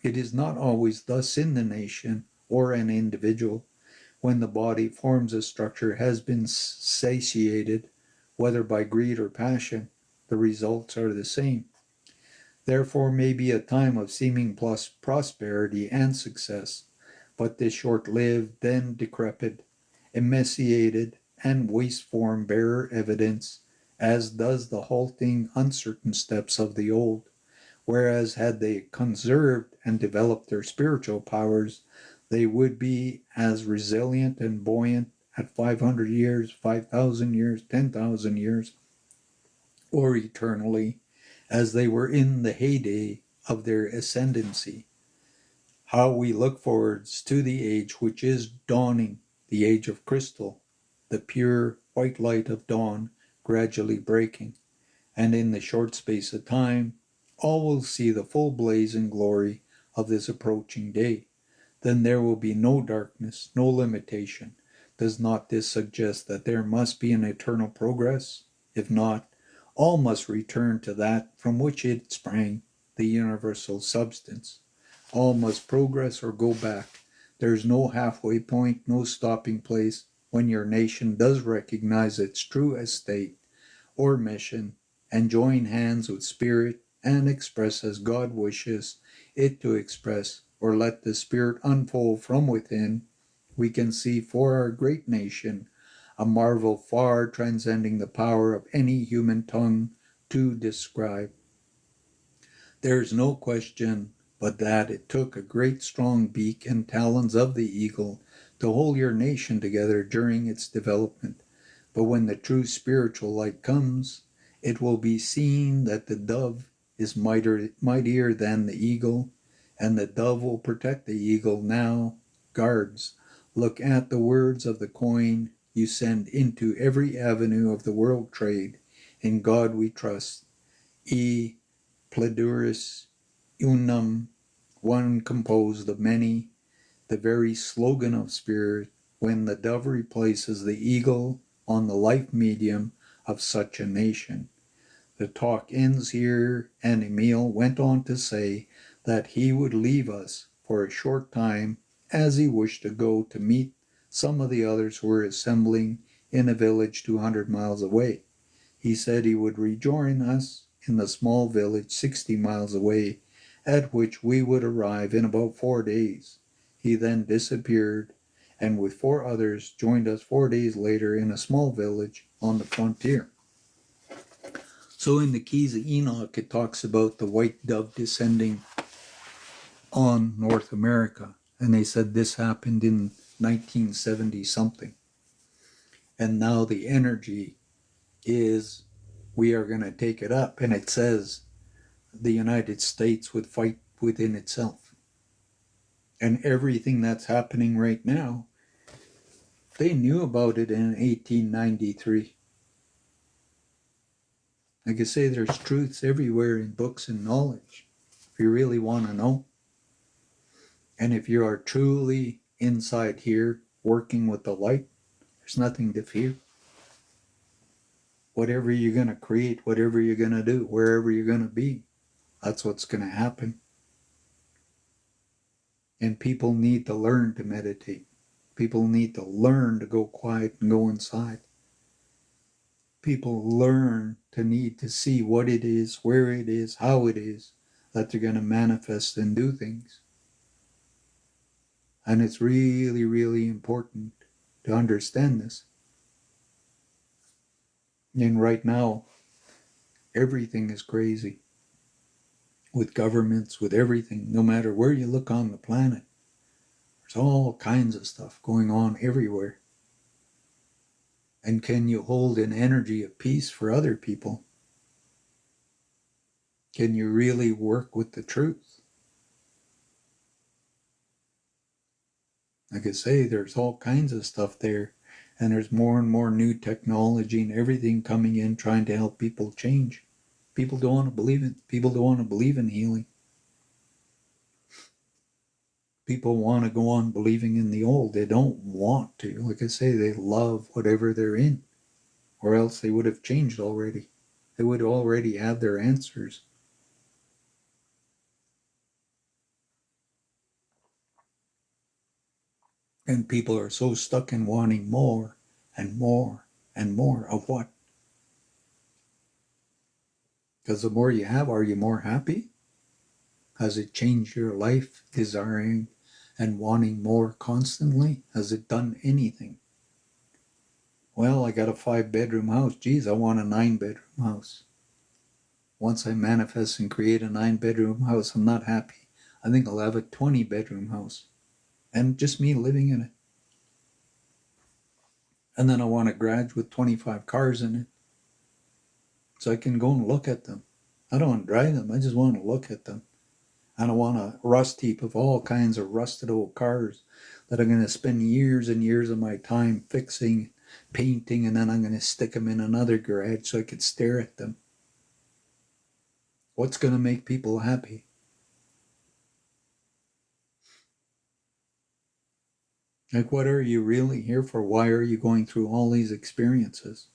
Speaker 1: It is not always thus in the nation or an individual. When the body forms a structure has been satiated, whether by greed or passion, the results are the same. Therefore may be a time of seeming prosperity and success, but this short-lived, then decrepit, emaciated, and waste form bear evidence, as does the halting, uncertain steps of the old. Whereas had they conserved and developed their spiritual powers, they would be as resilient and buoyant at 500 years, 5,000 years, 10,000 years, or eternally, as they were in the heyday of their ascendancy. How we look forwards to the age which is dawning, the age of crystal, the pure white light of dawn gradually breaking, and in the short space of time, all will see the full blaze and glory of this approaching day. Then there will be no darkness, no limitation. Does not this suggest that there must be an eternal progress? If not, all must return to that from which it sprang, the universal substance. All must progress or go back. There is no halfway point, no stopping place when your nation does recognize its true estate or mission and join hands with spirit and express as God wishes it to express, or let the spirit unfold from within. We can see for our great nation a marvel far transcending the power of any human tongue to describe. There is no question but that it took a great strong beak and talons of the eagle to hold your nation together during its development. But when the true spiritual light comes, it will be seen that the dove is mightier than the eagle, and the dove will protect the eagle now. Guards, look at the words of the coin you send into every avenue of the world trade. In God we trust. E pluribus unum, one composed of many, the very slogan of spirit, when the dove replaces the eagle on the life medium of such a nation. The talk ends here, and Emile went on to say that he would leave us for a short time, as he wished to go to meet some of the others who were assembling in a village 200 miles away. He said he would rejoin us in the small village 60 miles away, at which we would arrive in about 4 days. He then disappeared, and with 4 others joined us 4 days later in a small village on the frontier. So in the Keys of Enoch, it talks about the white dove descending on North America. And they said this happened in 1970 something. And now the energy is we are going to take it up. And it says the United States would fight within itself. And everything that's happening right now, they knew about it in 1893. Like I say, there's truths everywhere in books and knowledge, if you really want to know. And if you are truly inside here, working with the light, there's nothing to fear. Whatever you're going to create, whatever you're going to do, wherever you're going to be, that's what's going to happen. And people need to learn to meditate. People need to learn to go quiet and go inside. People learn to need to see what it is, where it is, how it is, that they're going to manifest and do things. And it's really, really important to understand this. And right now, everything is crazy. With governments, with everything, no matter where you look on the planet, there's all kinds of stuff going on everywhere. And can you hold an energy of peace for other people? Can you really work with the truth? Like I say, there's all kinds of stuff there. And there's more and more new technology and everything coming in trying to help people change. People don't want to believe it. People don't want to believe in healing. People want to go on believing in the old. They don't want to. Like I say, they love whatever they're in. Or else they would have changed already. They would already have their answers. And people are so stuck in wanting more and more and more of what? Because the more you have, are you more happy? Has it changed your life, desiring and wanting more constantly? Has it done anything? Well, I got a 5-bedroom house. Geez, I want a 9-bedroom house. Once I manifest and create a 9-bedroom house, I'm not happy. I think I'll have a 20-bedroom house. And just me living in it. And then I want a garage with 25 cars in it. So I can go and look at them. I don't want to drive them. I just want to look at them. I don't want a rust heap of all kinds of rusted old cars that I'm going to spend years and years of my time fixing, painting, and then I'm going to stick them in another garage so I could stare at them. What's going to make people happy? Like, what are you really here for? Why are you going through all these experiences?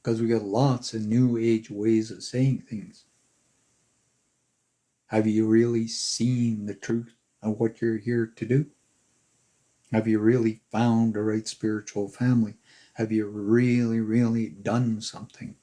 Speaker 1: Because we got lots of new age ways of saying things. Have you really seen the truth of what you're here to do? Have you really found the right spiritual family? Have you really, really done something?